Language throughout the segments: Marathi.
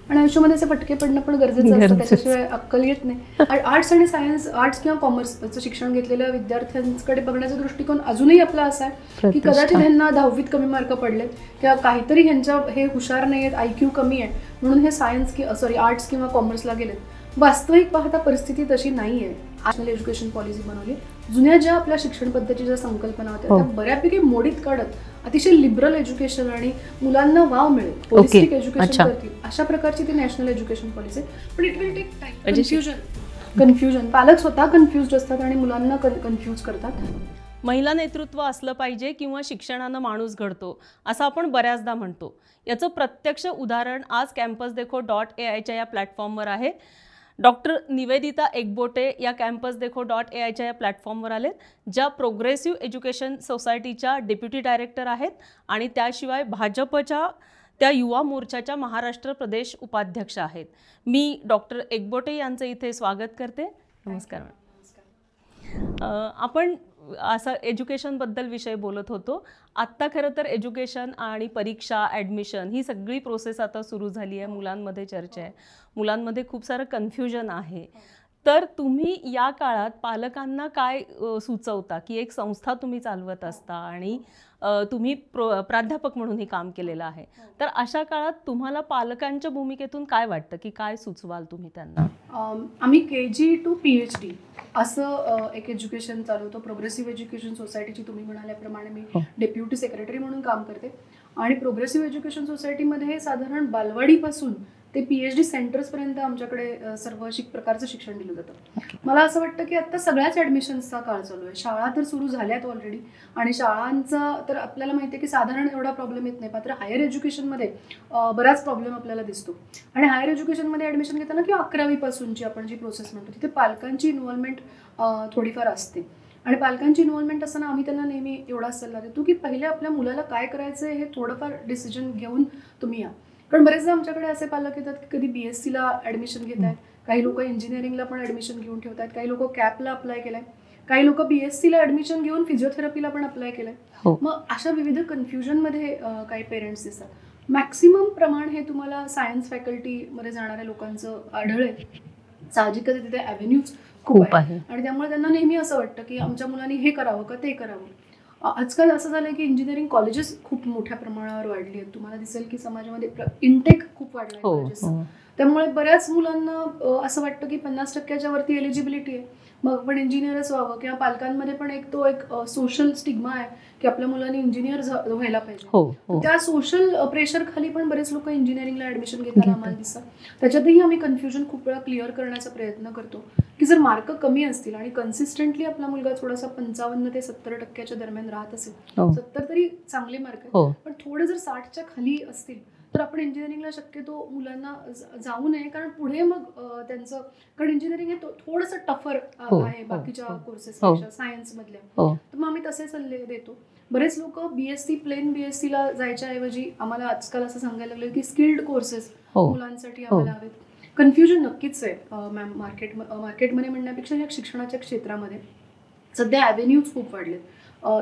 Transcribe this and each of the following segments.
आणि आयुष्यामध्ये असे फटके पडणं पण गरजेचं असतं, त्याच्याशिवाय अक्कल येत नाही. आर्ट्स आणि सायन्स, आर्ट्स किंवा कॉमर्सचं शिक्षण घेतलेल्या विद्यार्थ्यांकडे बघण्याचा दृष्टिकोन अजूनही आपला असा आहे की कदाचित ह्यांना 10वीत कमी मार्क पडले किंवा काहीतरी ह्यांच्या हे हुशार नाही आहेत, IQ कमी आहे म्हणून हे आर्ट्स किंवा कॉमर्सला गेलेत. वास्तविक पाहता परिस्थिती तशी नाही आहे. नॅशनल एज्युकेशन पॉलिसी बनवली, जुन्या ज्या आपल्या शिक्षण पद्धतीच्या संकल्पना होत्या त्या बऱ्यापैकी मोडीत काढत अतिशय लिबरल एज्युकेशन आणि मुलांना वाव मिळेल, होलिस्टिक एज्युकेशन करतील अशा प्रकारची ती नॅशनल एज्युकेशन पॉलिसी. पण it will take time. Confusion, पालक स्वतः कन्फ्युज्ड असतात आणि मुलांना कन्फ्यूज करतात. महिला नेतृत्व असलं पाहिजे किंवा शिक्षणानं माणूस घडतो असं आपण बऱ्याचदा म्हणतो. याचं प्रत्यक्ष उदाहरण आज campusdekho.ai या प्लॅटफॉर्मवर आहे. डॉक्टर निवेदिता एकबोटे या campusdekho.ai या प्लॅटफॉर्मवर आलेत, ज्या प्रोग्रेसिव्ह एज्युकेशन सोसायटीच्या डेप्युटी डायरेक्टर आहेत आणि त्याशिवाय भाजपच्या त्या युवा मोर्चाच्या महाराष्ट्र प्रदेश उपाध्यक्ष आहेत. मी डॉक्टर एकबोटे यांचं इथे स्वागत करते. नमस्कार. आपण असं एज्युकेशनबद्दल विषय बोलत होतो. आत्ता खरं तर एज्युकेशन आणि परीक्षा, ॲडमिशन ही सगळी प्रोसेस आता सुरू झाली आहे. मुलांमध्ये चर्चा आहे, मुलांमध्ये खूप सारं कन्फ्युजन आहे. तर तुम्ही या काळात पालकांना काय सुचवता की एक संस्था तुम्ही चालवत असता आणि तुम्ही प्राध्यापक म्हणूनही काम केलेलं आहे, तर अशा काळात तुम्हाला पालकांच्या भूमिकेतून काय वाटतं की काय सुचवाल तुम्ही त्यांना? आम्ही KG to PhD असं एक एज्युकेशन चालवतो. प्रोग्रेसिव्ह एज्युकेशन सोसायटीची तुम्ही म्हणाल्याप्रमाणे मी डेप्युटी सेक्रेटरी म्हणून काम करते आणि प्रोग्रेसिव्ह एज्युकेशन सोसायटीमध्ये साधारण बालवाडीपासून ते PhD सेंटर्सपर्यंत आमच्याकडे सर्व प्रकारचं शिक्षण दिलं जातं. मला असं वाटतं की आता सगळ्याच ॲडमिशन्सचा काळ चालू आहे. शाळा तर सुरू झाल्यात ऑलरेडी आणि शाळांचा तर आपल्याला माहिती आहे की साधारण एवढा प्रॉब्लेम येत नाही, मात्र हायर एज्युकेशनमध्ये बराच प्रॉब्लेम आपल्याला दिसतो. आणि हायर एज्युकेशनमध्ये ॲडमिशन घेताना किंवा 11वी पासूनची आपण जी प्रोसेस म्हणतो तिथे पालकांची इन्व्हॉल्वमेंट थोडीफार असते. आणि पालकांची इन्व्हॉल्वमेंट असताना आम्ही त्यांना नेहमी एवढाच सल्ला देतो की पहिले आपल्या मुलाला काय करायचं आहे हे थोडंफार डिसिजन घेऊन तुम्ही या. कारण बरेचदा आमच्याकडे असे पालक येतात की कधी BScला ॲडमिशन घेत आहेत, काही लोक इंजिनिअरिंगला पण ॲडमिशन घेऊन ठेवत आहेत, काही लोक कॅपला अप्लाय केलं आहे, काही लोक BScला ॲडमिशन घेऊन फिजिओथेरपीला पण अप्लाय केलं आहे. मग अशा विविध कन्फ्युजनमध्ये काही पेरेंट्स दिसतात. मॅक्सिमम प्रमाण हे तुम्हाला सायन्स फॅकल्टीमध्ये जाणाऱ्या लोकांचं आढळेल. साहजिकच आहे, तिथे ॲव्हेन्यूज खूप आहे आणि त्यामुळे त्यांना नेहमी असं वाटतं की आमच्या मुलांनी हे करावं का ते करावं. आजकाल असं झालं की इंजिनिअरिंग कॉलेजेस खूप मोठ्या प्रमाणावर वाढली आहेत. तुम्हाला दिसेल की समाजामध्ये इंटेक खूप वाढला आहे कॉलेजेस. त्यामुळे बऱ्याच मुलांना असं वाटतं की 50% वरती एलिजिबिलिटी आहे, मग आपण इंजिनियरच व्हावं. किंवा पालकांमध्ये पण एक सोशल स्टिग्मा आहे की आपल्या मुलांनी इंजिनियर व्हायला पाहिजे. त्या सोशल प्रेशर खाली पण बरेच लोक इंजिनिअरिंगला ॲडमिशन घेताना आम्हाला दिसतात. त्याच्यातही आम्ही कन्फ्युजन खूप वेळा क्लिअर करण्याचा प्रयत्न करतो की जर मार्क कमी असतील आणि कन्सिस्टंटली आपला मुलगा थोडासा 55 ते 70% दरम्यान राहत असेल, 70 तरी चांगले मार्क आहेत, पण थोडे जर 60च्या खाली असतील तर आपण इंजिनिअरिंगला शक्यतो मुलांना जाऊ नये. कारण पुढे मग त्यांचं, कारण इंजिनिअरिंग हे थोडंसं टफर आहे बाकीच्या कोर्सेसपेक्षा सायन्समधल्या, तर मग आम्ही तसे सल्ले देतो. बरेच लोक प्लेन BScला जायच्या ऐवजी आम्हाला आजकाल असं सांगायला लागलं की स्किल्ड कोर्सेस मुलांसाठी आम्हाला हवेत. कन्फ्युजन नक्कीच आहे मॅम मार्केटमध्ये म्हणण्यापेक्षा या शिक्षणाच्या क्षेत्रामध्ये सध्या ॲव्हेन्यूज खूप वाढलेत.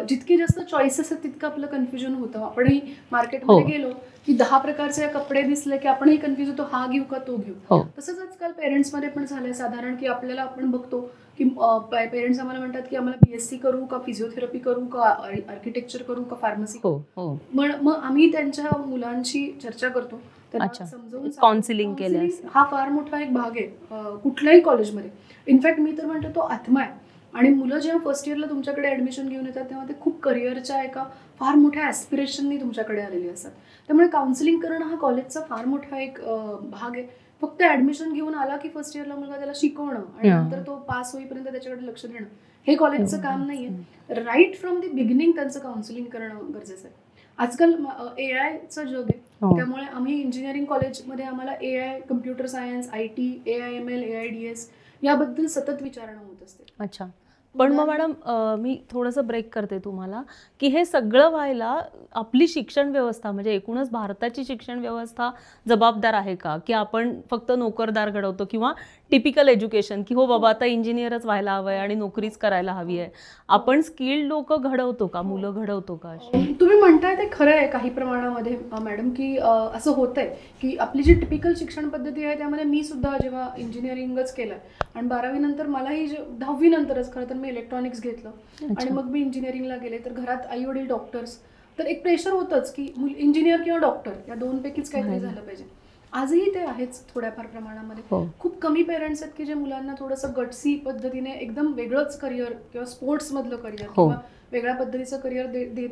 जितके जास्त चॉईसेस आहेत तितकं आपलं कन्फ्युजन होतं. आपणही मार्केटमध्ये गेलो की 10 प्रकारचे कपडे दिसले की आपणही कन्फ्युज होतो, हा घेऊ का तो घेऊ. तसंच आजकाल पेरेंट्समध्ये पण झालंय साधारण की आपल्याला आपण बघतो की पेरेंट्स आम्हाला म्हणतात की आम्हाला BSc करू का, फिजिओथेरपी करू का, आर्किटेक्चर करू का, फार्मसी करू. मग आम्ही त्यांच्या मुलांशी चर्चा करतो, त्यांना समजावून काउन्सिलिंग केलं. हा फार मोठा एक भाग आहे कुठल्याही कॉलेजमध्ये. इनफॅक्ट मी तर म्हणतो तो आत्मा आहे. आणि मुलं जेव्हा फर्स्ट इयरला तुमच्याकडे ॲडमिशन घेऊन येतात तेव्हा ते खूप करिअरच्या एका फार मोठ्या ॲस्पिरेशननी तुमच्याकडे आलेली असतात. त्यामुळे काउन्सिलिंग करणं हा कॉलेजचा फार मोठा एक भाग आहे. फक्त ॲडमिशन घेऊन आला की फर्स्ट इयरला मुलगा त्याला शिकवणं आणि नंतर तो पास होईपर्यंत त्याच्याकडे लक्ष देणं हे कॉलेजचं काम नाही आहे. राईट फ्रॉम द बिगिनिंग त्यांचं काउन्सिलिंग करणं गरजेचं आहे. आजकाल AIचं जग आहे, त्यामुळे आम्ही इंजिनिअरिंग कॉलेजमध्ये आम्हाला AI, computer science, IT, AIML, AIDS याबद्दल सतत विचारणा होत असते. अच्छा, पण मग मॅडम मी थोडंसं ब्रेक करते तुम्हाला की हे सगळं व्हायला आपली शिक्षण व्यवस्था म्हणजे एकूणच भारताची शिक्षण व्यवस्था जबाबदार आहे का, की आपण फक्त नोकरदार घडवतो किंवा टिपिकल एज्युकेशन की हो बाबा आता इंजिनियरच व्हायला हवं आहे आणि नोकरीच करायला हवी आहे, आपण स्किल्ड लोक घडवतो का, मुलं घडवतो का अशी? तुम्ही म्हणताय ते खरं आहे काही प्रमाणामध्ये मॅडम, की असं होतंय की आपली जी टिपिकल शिक्षण पद्धती आहे त्यामध्ये मी सुद्धा जेव्हा इंजिनिअरिंगच केलं आणि 12वी नंतर मलाही 10वी नंतरच खरं तर मी इलेक्ट्रॉनिक्स घेतलं आणि मग मी इंजिनिअरिंगला गेले, तर घरात आई वडील डॉक्टर्स, तर एक प्रेशर होतंच की इंजिनियर किंवा डॉक्टर या दोनपैकीच काहीतरी झालं पाहिजे. आजही ते आहेच थोड्याफार प्रमाणामध्ये. खूप कमी पेरेंट्स आहेत की जे मुलांना थोडंसं गटसी पद्धतीने एकदम वेगळंच करिअर किंवा स्पोर्ट्समधलं करिअर किंवा वेगळ्या पद्धतीचं करिअर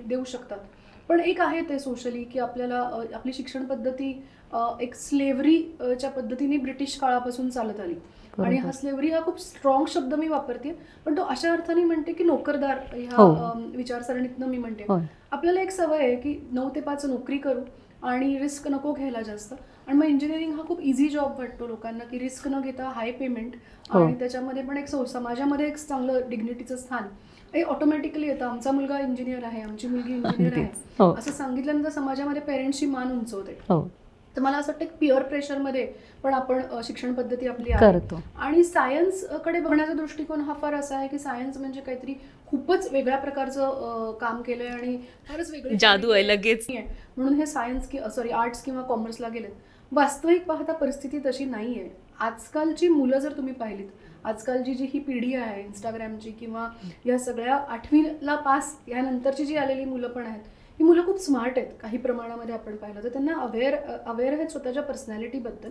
देऊ शकतात. पण एक आहे ते सोशली की आपल्याला आपली शिक्षण पद्धती एक स्लेव्हरीच्या पद्धतीने ब्रिटिश काळापासून चालत आली आणि हा स्लेव्हरी हा खूप स्ट्रॉंग शब्द मी वापरते, पण तो अशा अर्थाने म्हणते की नोकरदार ह्या विचारसरणीतनं मी म्हणते. आपल्याला एक सवय आहे की 9 ते 5 नोकरी करू आणि रिस्क नको घ्यायला जास्त, आणि मग इंजिनिअरिंग हा खूप इझी जॉब वाटतो लोकांना की रिस्क न घेता हाय पेमेंट आणि त्याच्यामध्ये पण एक समाजामध्ये एक चांगलं डिग्निटीचं स्थान हे ऑटोमॅटिकली येतं. आमचा मुलगा इंजिनियर आहे, आमची मुलगी इंजिनियर आहे असं सांगितल्यानंतर समाजामध्ये पेरेंट्सची मान उंचवते. तर मला असं वाटतं की पिअर प्रेशरमध्ये पण आपण शिक्षण पद्धती आपली आहे. आणि सायन्सकडे बघण्याचा दृष्टिकोन हा फार असा आहे की सायन्स म्हणजे काहीतरी खूपच वेगळ्या प्रकारचं काम केलंय आणि फारच वेगळी जादू आहे लगेच म्हणून हे सायन्स आर्ट्स किंवा कॉमर्सला गेलेत. वास्तविक पाहता परिस्थिती तशी नाही आहे. आजकालची मुलं जर तुम्ही पाहिलीत, आजकालची जी ही पिढी आहे इंस्टाग्रामची किंवा या सगळ्या 8वीला पास यानंतरची जी आलेली मुलं पण आहेत, ही मुलं खूप स्मार्ट आहेत काही प्रमाणामध्ये आपण पाहिलं तर. त्यांना अवेअर आहेत स्वतःच्या पर्सनॅलिटीबद्दल,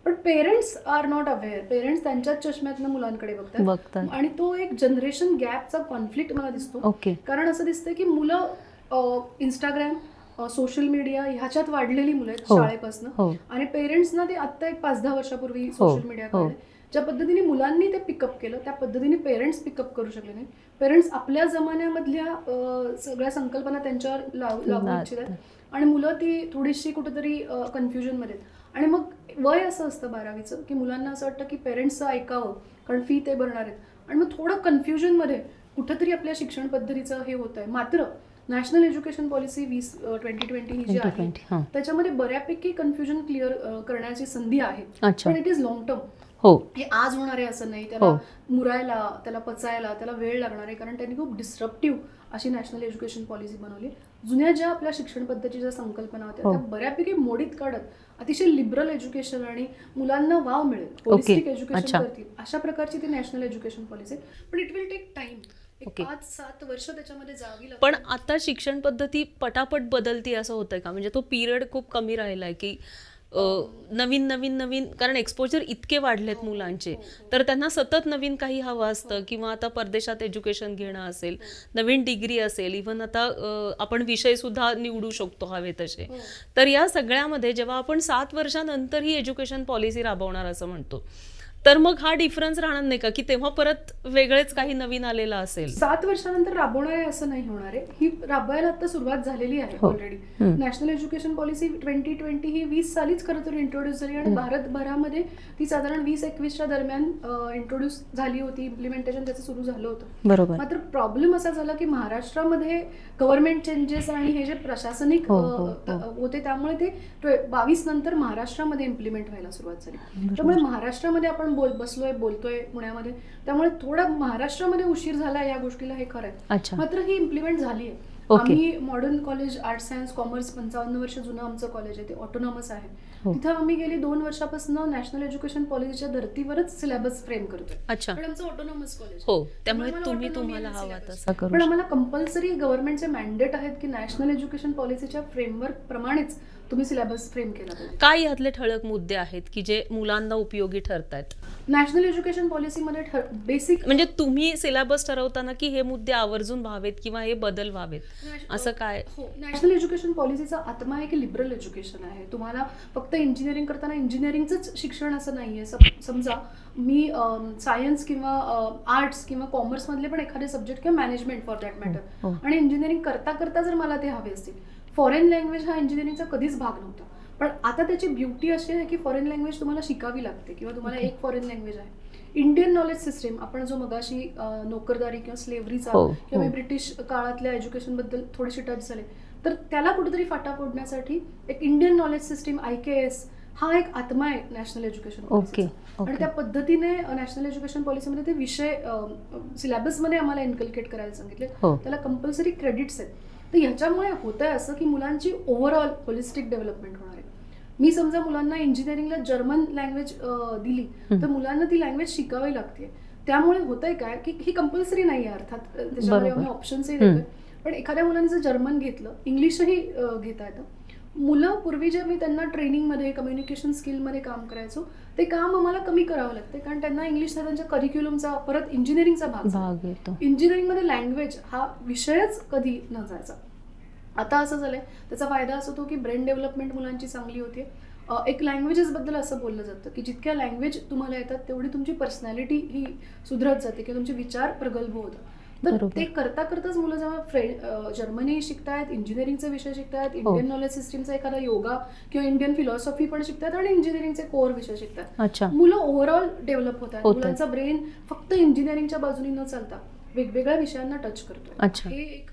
पण parents are not aware. Parents त्यांच्याच चष्म्यातनं मुलांकडे बघतात आणि तो एक जनरेशन गॅपचा कॉन्फ्लिक्ट मला दिसतो. कारण असं दिसतंय की मुलं इंस्टाग्राम सोशल मीडिया ह्याच्यात वाढलेली मुलं आहेत शाळेपासून, आणि पेरेंट्सना ते आत्ता एक 5-10 वर्षापूर्वी सोशल मीडिया काढले. ज्या पद्धतीने मुलांनी ते पिकअप केलं त्या पद्धतीने पेरेंट्स पिकअप करू शकले नाही. पेरेंट्स आपल्या जमान्यामधल्या सगळ्या संकल्पना त्यांच्यावर लागू इच्छितात आणि मुलं ती थोडीशी कुठेतरी कन्फ्युजनमध्ये आहेत. आणि मग वय असं असतं 12वीचं की मुलांना असं वाटतं की पेरेंट्सचं ऐकावं कारण फी ते भरणार आहेत, आणि मग थोडं कन्फ्युजनमध्ये कुठेतरी आपल्या शिक्षण पद्धतीचं हे होत आहे. मात्र नॅशनल एज्युकेशन पॉलिसी 2020 ही जी आहे त्याच्यामध्ये बऱ्यापैकी कन्फ्युजन क्लिअर करण्याची संधी आहे, पण इट इज लॉंग टर्म. हे आज होणार आहे असं नाही. त्याला मुरायला, त्याला पचायला, त्याला वेळ लागणार आहे, कारण त्यांनी खूप डिस्रप्टिव्ह अशी नॅशनल एज्युकेशन पॉलिसी बनवली. जुन्या ज्या आपल्या शिक्षण पद्धतीच्या संकल्पना होत्या त्या बऱ्यापैकी मोडीत काढत अतिशय लिबरल एज्युकेशन आणि मुलांना वाव मिळेल, होलिस्टिक एज्युकेशन करतील अशा प्रकारची ती नॅशनल एज्युकेशन पॉलिसी. पण इट विल टेक टाइम. 5-7 वर्ष त्याच्यामध्ये जावी लागतात. पण आता शिक्षण पद्धती पटापट बदलती असं होतंय का? म्हणजे तो पिरियड खूप कमी राहिलाय की नवीन कारण एक्सपोजर इतके वाढलेत मुलांचे, तर त्यांना सतत नवीन काही हवं असतं, किंवा आता परदेशात एज्युकेशन घेणं असेल, नवीन डिग्री असेल, इव्हन आता आपण विषय सुद्धा निवडू शकतो हवे तसे. तर या सगळ्यामध्ये जेव्हा आपण 7 वर्षानंतर ही एज्युकेशन पॉलिसी राबवणार असं म्हणतो, तर मग हा डिफरन्स राहणार नाही का की तेव्हा परत वेगळेच काही नवीन आलेलं असेल? 7 वर्षानंतर राबवणार आहे असं नाही होणार आहे. ही राबवायला आता सुरुवात झालेली आहे ऑलरेडी. नॅशनल एज्युकेशन पॉलिसी 2020 ही 20 सालीच खरं तर इंट्रोड्यूस झाली आणि भारतभरामध्ये ती साधारण 20-21च्या दरम्यान इंट्रोड्यूस झाली होती. इम्प्लिमेंटेशन त्याचं सुरू झालं होतं. मात्र प्रॉब्लेम असा झाला की महाराष्ट्रामध्ये गव्हर्नमेंट चेंजेस आणि हे जे प्रशासनिक होते त्यामुळे ते 22 नंतर महाराष्ट्रामध्ये इम्प्लिमेंट व्हायला सुरुवात झाली. त्यामुळे महाराष्ट्रामध्ये आपण बोलतोय पुण्यामध्ये, त्यामुळे थोडा महाराष्ट्रामध्ये उशीर झाला या गोष्टीला, हे खरं आहे. मात्र ही इम्प्लिमेंट झाली आहे. आम्ही modern college art science commerce 55 वर्ष जुनं आमचं कॉलेज आहे, ते ऑटोनॉमस आहे. तिथं आम्ही गेली 2 वर्षापासून नॅशनल एज्युकेशन पॉलिसीच्या धर्तीवरच सिलेबस फ्रेम करतोय. पण आमचं ऑटोनॉमस कॉलेज, त्यामुळे तुम्हाला हवा तसं करू. पण आम्हाला कंपल्सरी गव्हर्नमेंटचे मॅन्डेट आहेत की नॅशनल एज्युकेशन पॉलिसीच्या फ्रेमवर्क प्रमाणेच तुम्ही सिलेबस फ्रेम केला पाहिजे. काय यातले ठळक मुद्दे आहेत की जे मुलांना उपयोगी ठरतात? नॅशनल एज्युकेशन पॉलिसीमध्ये बेसिक म्हणजे तुम्ही सिलेबस ठरवताना की हे मुद्दे आवर्जून व्हावेत किंवा हे बदल व्हावेत असं काय? नॅशनल एज्युकेशन पॉलिसीचा आत्मा आहे की लिबरल एज्युकेशन आहे. तुम्हाला फक्त इंजिनिअरिंग करताना इंजिनिअरिंगचंच शिक्षण असं नाहीये. समजा मी सायन्स किंवा आर्ट्स किंवा कॉमर्स मधले पण एखादे सब्जेक्ट किंवा मॅनेजमेंट फॉर दॅट मॅटर, आणि इंजिनिअरिंग करता करता जर मला ते हवे असतील, फॉरेन लँग्वेज हा इंजिनिअरिंगचा कधीच भाग नव्हता. पण आता त्याची ब्युटी अशी आहे की फॉरेन लँग्वेज तुम्हाला शिकावी लागते किंवा तुम्हाला एक फॉरेन लँग्वेज आहे. इंडियन नॉलेज सिस्टीम, आपण जो मगाशी नोकरदारी किंवा स्लेव्हरीचा किंवा मी ब्रिटिश काळातल्या एज्युकेशन बद्दल थोडीशी टच झाले, तर त्याला कुठेतरी फाटा फोडण्यासाठी एक इंडियन नॉलेज सिस्टीम IKS हा एक आत्मा आहे नॅशनल एज्युकेशन पॉलिसीचा. आणि त्या पद्धतीने नॅशनल एज्युकेशन पॉलिसीमध्ये ते विषय सिलेबसमध्ये आम्हाला इन्कल्केट करायला सांगितले. त्याला कंपल्सरी क्रेडिट्स आहेत. तर ह्याच्यामुळे होत आहे असं की मुलांची ओव्हरऑल होलिस्टिक डेव्हलपमेंट होणार आहे. मी समजा मुलांना इंजिनिअरिंगला जर्मन लँग्वेज दिली तर मुलांना ती लँग्वेज शिकावी लागते. त्यामुळे होतंय काय की ही कंपल्सरी नाही आहे, अर्थात त्याच्यामध्ये आम्ही ऑप्शन्सही देतोय. पण एखाद्या मुलांनी जर जर्मन घेतलं, इंग्लिशही घेता येतं. मुलं पूर्वी जे मी त्यांना ट्रेनिंगमध्ये कम्युनिकेशन स्किलमध्ये काम करायचो ते काम आम्हाला कमी करावं लागते, कारण त्यांना इंग्लिशचा त्यांच्या करिक्युलमचा परत इंजिनिअरिंगचा भाग येतो. इंजिनिअरिंगमध्ये लँग्वेज हा विषयच कधी न जायचा. आता असं झालंय, त्याचा फायदा असं होतो की ब्रेन डेव्हलपमेंट मुलांची चांगली होते. एक लँग्वेजेसबद्दल असं बोललं जातं की जितक्या लँग्वेज तुम्हाला येतात तेवढी तुमची पर्सनॅलिटी ही सुधरत जाते किंवा तुमचे विचार प्रगल्भ होतात. तर ते करता करताच मुलं जेव्हा जर्मनी शिकतायत, इंजिनिअरिंगचे विषय शिकतायत, इंडियन नॉलेज सिस्टीमचा एखादा योगा किंवा इंडियन फिलॉसॉफी पण शिकतात आणि इंजिनिअरिंगचे कोर विषय शिकतात, मुलं ओव्हरऑल डेव्हलप होतात. मुलांचा ब्रेन फक्त इंजिनिअरिंगच्या बाजूने न चालता वेगवेगळ्या विषयांना टच करतो. हे एक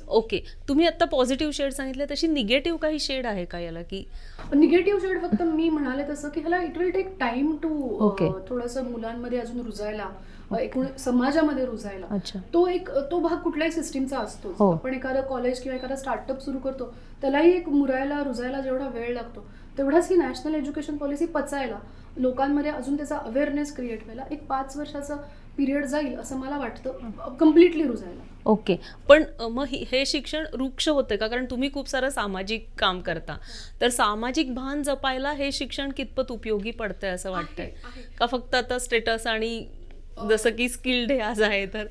ओके. तुम्ही आता पॉझिटिव्ह शेड सांगितले, तशी निगेटिव्ह काही शेड आहे का याला? की निगेटिव्ह शेड फक्त मी म्हणाले तसं की ह्याला it will take time to थोडंसं मुलांमध्ये अजून रुजायला, एकूण समाजामध्ये रुजायला. तो भाग कुठल्याही सिस्टीमचा असतो. आपण एखादं कॉलेज किंवा एखादा स्टार्टअप सुरू करतो त्यालाही एक मुरायला रुजायला जेवढा वेळ लागतो तेवढाच ही नॅशनल एज्युकेशन पॉलिसी पचायला, लोकांमध्ये अजून त्याचा अवेअरनेस क्रिएट व्हायला एक 5 वर्षाचा पिरियड जाईल असं मला वाटतं, कम्प्लिटली रुजायला. ओके. पण मग हे शिक्षण वृक्ष होते का? कारण तुम्ही खूप सारं सामाजिक काम करता, तर सामाजिक भान जपायला हे शिक्षण कितपत उपयोगी पडतंय असं वाटतंय का? फक्त आता स्टेटस आणि जसं की स्किल्ड हे आज आहे तर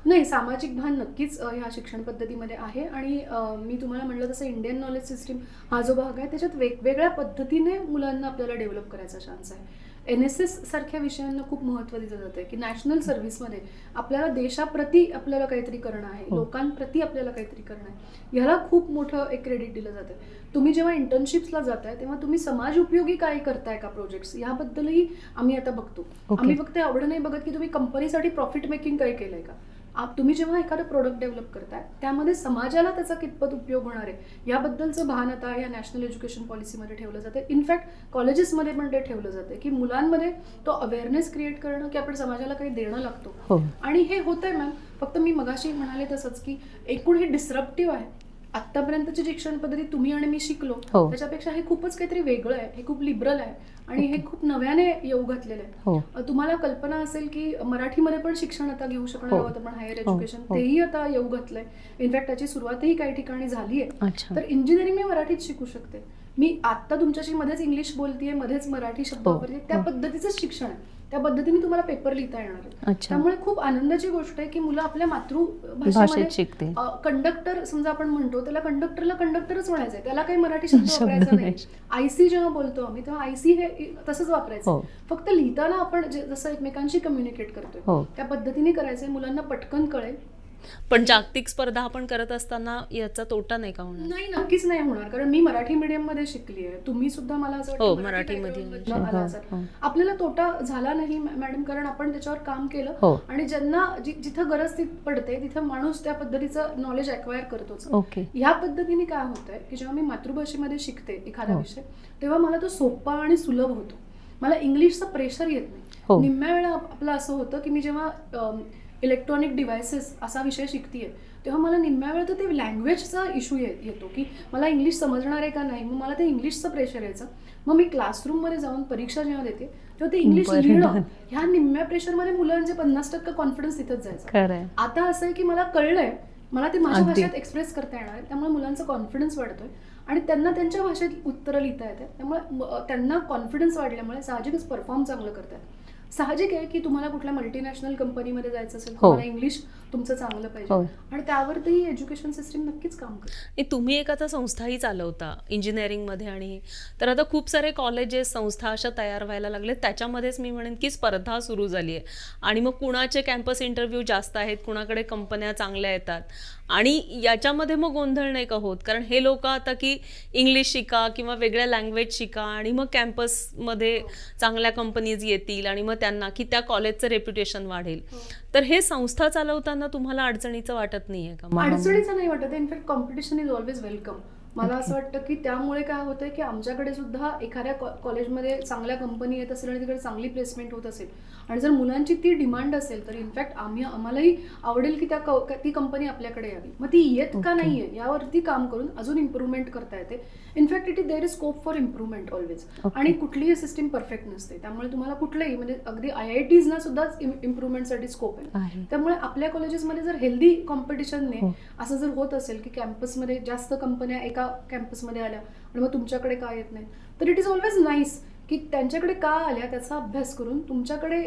नाही, सामाजिक भान नक्कीच ह्या शिक्षण पद्धतीमध्ये आहे. आणि मी तुम्हाला म्हणलं तसं इंडियन नॉलेज सिस्टीम हा जो भाग आहे त्याच्यात वेगवेगळ्या पद्धतीने मुलांना आपल्याला डेव्हलप करायचा चान्स आहे. NSS सारख्या विषयांना खूप महत्त्व दिलं जातं की नॅशनल सर्व्हिसमध्ये आपल्याला देशाप्रती आपल्याला काहीतरी करणं आहे, लोकांप्रती आपल्याला काहीतरी करणं आहे, ह्याला खूप मोठं एक क्रेडिट दिलं जातं. तुम्ही जेव्हा इंटर्नशिप्सला जाताय तेव्हा तुम्ही समाज उपयोगी काय करताय का प्रोजेक्ट्स, याबद्दलही आम्ही आता बघतो. आम्ही फक्त एवढं नाही बघत की तुम्ही कंपनीसाठी प्रॉफिट मेकिंग काय केलंय का. तुम्ही जेव्हा एखादं प्रोडक्ट डेव्हलप करताय त्यामध्ये समाजाला त्याचा कितपत उपयोग होणार आहे याबद्दलचं भान आता या नॅशनल एज्युकेशन पॉलिसीमध्ये ठेवलं जातं. इनफॅक्ट कॉलेजेसमध्ये पण ते ठेवलं जातं की मुलांमध्ये तो अवेअरनेस क्रिएट करणं की आपण समाजाला काही देणं लागतो. आणि हे होतंय मॅम, फक्त मी मगाशी म्हणाले तसंच की एकूण हे डिस्रप्टिव्ह आहे. आतापर्यंतची शिक्षण पद्धती तुम्ही आणि मी शिकलो त्याच्यापेक्षा हे खूपच काहीतरी वेगळं आहे, हे खूप लिबरल आहे आणि हे खूप नव्याने येऊ घातलेलं आहे. तुम्हाला कल्पना असेल की मराठीमध्ये पण शिक्षण आता घेऊ शकणार आहोत आपण, हायर एज्युकेशन तेही आता येऊ घातलंय. इनफॅक्ट त्याची सुरुवातही काही ठिकाणी झाली आहे. तर इंजिनिअरिंग मी मराठीत शिकू शकते. मी आता तुमच्याशी मध्येच इंग्लिश बोलतेय, मध्येच मराठी शब्द वापरते, त्या पद्धतीचंच शिक्षण आहे. त्या पद्धतीने तुम्हाला पेपर लिहिता येणार आहे. त्यामुळे खूप आनंदाची गोष्ट आहे की मुलं आपल्या मातृभाषेमध्ये शिकते. कंडक्टर समजा आपण म्हणतो त्याला कंडक्टरला कंडक्टरच म्हणायचंय, त्याला काही मराठी शब्द वापरायचा नाही. आयसी जेव्हा बोलतो आम्ही तेव्हा आयसी हे तसंच वापरायचं. फक्त लिहिताना आपण जसं एकमेकांशी कम्युनिकेट करतोय त्या पद्धतीने करायचंय, मुलांना पटकन कळेल. पण जागतिक स्पर्धा आपण करत असताना याचा तोटा नाही का होणार? नाही, नक्कीच नाही होणार, कारण मी मराठी मीडियम मध्ये शिकली आहे, तुम्ही सुद्धा मला असं वाटतं मराठीमध्ये आपल्याला तोटा झाला नाही मॅडम, कारण आपण त्याच्यावर काम केलं आणि ज्यांना जिथं गरज पडते तिथं माणूस त्या पद्धतीचं नॉलेज अक्वायर करतोच. ह्या पद्धतीने काय होतंय की जेव्हा मी मातृभाषेमध्ये शिकते एखादा विषय तेव्हा मला तो सोपा आणि सुलभ होतो. मला इंग्लिशचं प्रेशर येत नाही. निम्म्या वेळा आपलं असं होतं की मी जेव्हा इलेक्ट्रॉनिक डिव्हायसेस असा विषय शिकतेय तेव्हा मला निम्म्या वेळ तर ते लँग्वेजचा इश्यू येतो की मला इंग्लिश समजणार आहे का नाही, मग मला ते इंग्लिशचं प्रेशर यायचं. मग मी क्लासरूममध्ये जाऊन परीक्षा जेव्हा देते तेव्हा ते इंग्लिश लिहिणं ह्या निम्म्या प्रेशरमध्ये मुलांचे 50% कॉन्फिडन्स तिथंच जायचं. आता असं आहे की मला कळलंय, मला ते माझ्या भाषेत एक्सप्रेस करता येणार आहे, त्यामुळे मुलांचा कॉन्फिडन्स वाढतोय आणि त्यांना त्यांच्या भाषेत उत्तरं लिहिता येतात. त्यामुळे त्यांना कॉन्फिडन्स वाढल्यामुळे साहजिकच परफॉर्म चांगलं करतात. साहजिक आहे की तुम्हाला कुठल्या मल्टीनॅशनल कंपनीमध्ये जायचं असेल तुम्हाला इंग्लिश तुमचं चांगलं पाहिजे आणि त्यावरती एज्युकेशन सिस्टीम नक्कीच काम करते. तुम्ही एक आता संस्थाही चालवता इंजिनिअरिंगमध्ये, आणि तर आता खूप सारे कॉलेजेस संस्था अशा तयार व्हायला लागले. त्याच्यामध्येच मी म्हणेन की स्पर्धा सुरू झाली आहे आणि मग कुणाचे कॅम्पस इंटरव्ह्यू जास्त आहेत, कुणाकडे कंपन्या चांगल्या येतात आणि याच्यामध्ये मग गोंधळ नाही का होत? कारण हे लोक आता की इंग्लिश शिका किंवा वेगळ्या लँग्वेज शिका आणि मग कॅम्पसमध्ये चांगल्या कंपनीज येतील आणि मग त्यांना की त्या कॉलेजचं रेप्युटेशन वाढेल. तर हे संस्था चालवताना तुम्हाला अडचणीचं वाटत नाहीये का? अडचणीचं नाही वाटत. In fact competition is always welcome. मला असं वाटतं की त्यामुळे काय होतंय की आमच्याकडे सुद्धा एखाद्या कॉलेजमध्ये चांगल्या कंपनी येत असेल आणि तिकडे चांगली प्लेसमेंट होत असेल आणि जर मुलांची ती डिमांड असेल तर इनफॅक्ट आम्हालाही आवडेल की ती कंपनी आपल्याकडे यावी. मग ती येत का नाहीये यावरती काम करून अजून इम्प्रूव्हमेंट करता येते. In fact there is scope for improvement always. आणि कुठलीही सिस्टीम परफेक्ट नसते, त्यामुळे तुम्हाला कुठलंही म्हणजे अगदी IITsना सुद्धा इम्प्रूव्हमेंटसाठी स्कोप आहे. त्यामुळे आपल्या कॉलेजेसमध्ये जर हेल्दी कॉम्पिटिशनने असं जर होत असेल की कॅम्पसमध्ये जास्त कंपन्या एका कॅम्पसमध्ये आल्या आणि मग तुमच्याकडे का येत नाही, तर इट इज ऑलवेज नाईस की त्यांच्याकडे का आल्या त्याचा अभ्यास करून तुमच्याकडे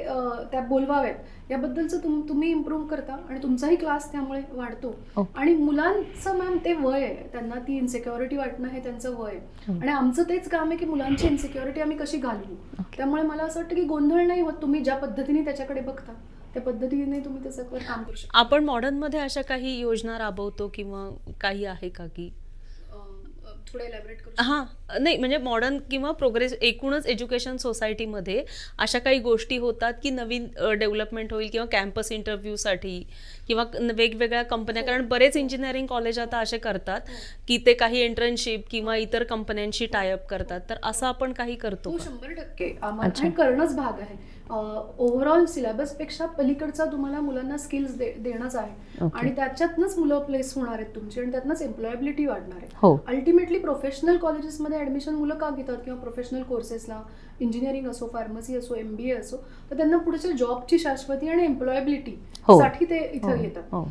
त्या बोलवाव्यात याबद्दलचं तुम्ही इम्प्रूव्ह करता आणि तुमचाही क्लास त्यामुळे वाढतो. आणि मुलांचं मॅम ते वय आहे, त्यांना ती इन्सिक्युरिटी वाटणं हे त्यांचं वय आहे आणि आमचं तेच काम आहे की मुलांची इन्सिक्युरिटी आम्ही कशी घालवू. त्यामुळे मला असं वाटतं की गोंधळ नाही होत. तुम्ही ज्या पद्धतीने त्याच्याकडे बघता त्या पद्धतीने तुम्ही त्याच्यावर काम करू शकता. आपण मॉडर्नमध्ये अशा काही योजना राबवतो किंवा काही आहे का की थोडं एलॅबरेट करू? हां, नाही म्हणजे मॉडर्न किंवा प्रोग्रेस एकूणच एज्युकेशन सोसायटीमध्ये अशा काही गोष्टी होतात की नवीन डेव्हलपमेंट होईल किंवा कॅम्पस इंटरव्ह्यूसाठी किंवा वेगवेगळ्या कंपन्या, कारण बरेच इंजिनिअरिंग कॉलेज आता असे करतात की ते काही इंटर्नशिप किंवा इतर कंपन्यांशी टायअप करतात, तर असं आपण काही करतो? 100% आम्हाला करणंच भाग आहे. ओव्हरऑल सिलेबसपेक्षा पलीकडचा तुम्हाला मुलांना स्किल्स देणंच आहे आणि त्याच्यातनंच मुलं प्लेस होणार आहेत तुमची आणि त्यातनंच एम्प्लॉयबिलिटी वाढणार आहे. अल्टिमेटली प्रोफेशनल कॉलेजेसमध्ये ऍडमिशन मुलं का घेतात किंवा प्रोफेशनल कोर्सेसला, इंजिनिअरिंग असो, फार्मसी असो, MBA असो, तर त्यांना पुढच्या जॉबची शाश्वती आणि एम्प्लॉयबिलिटी साठी ते इथं येतात.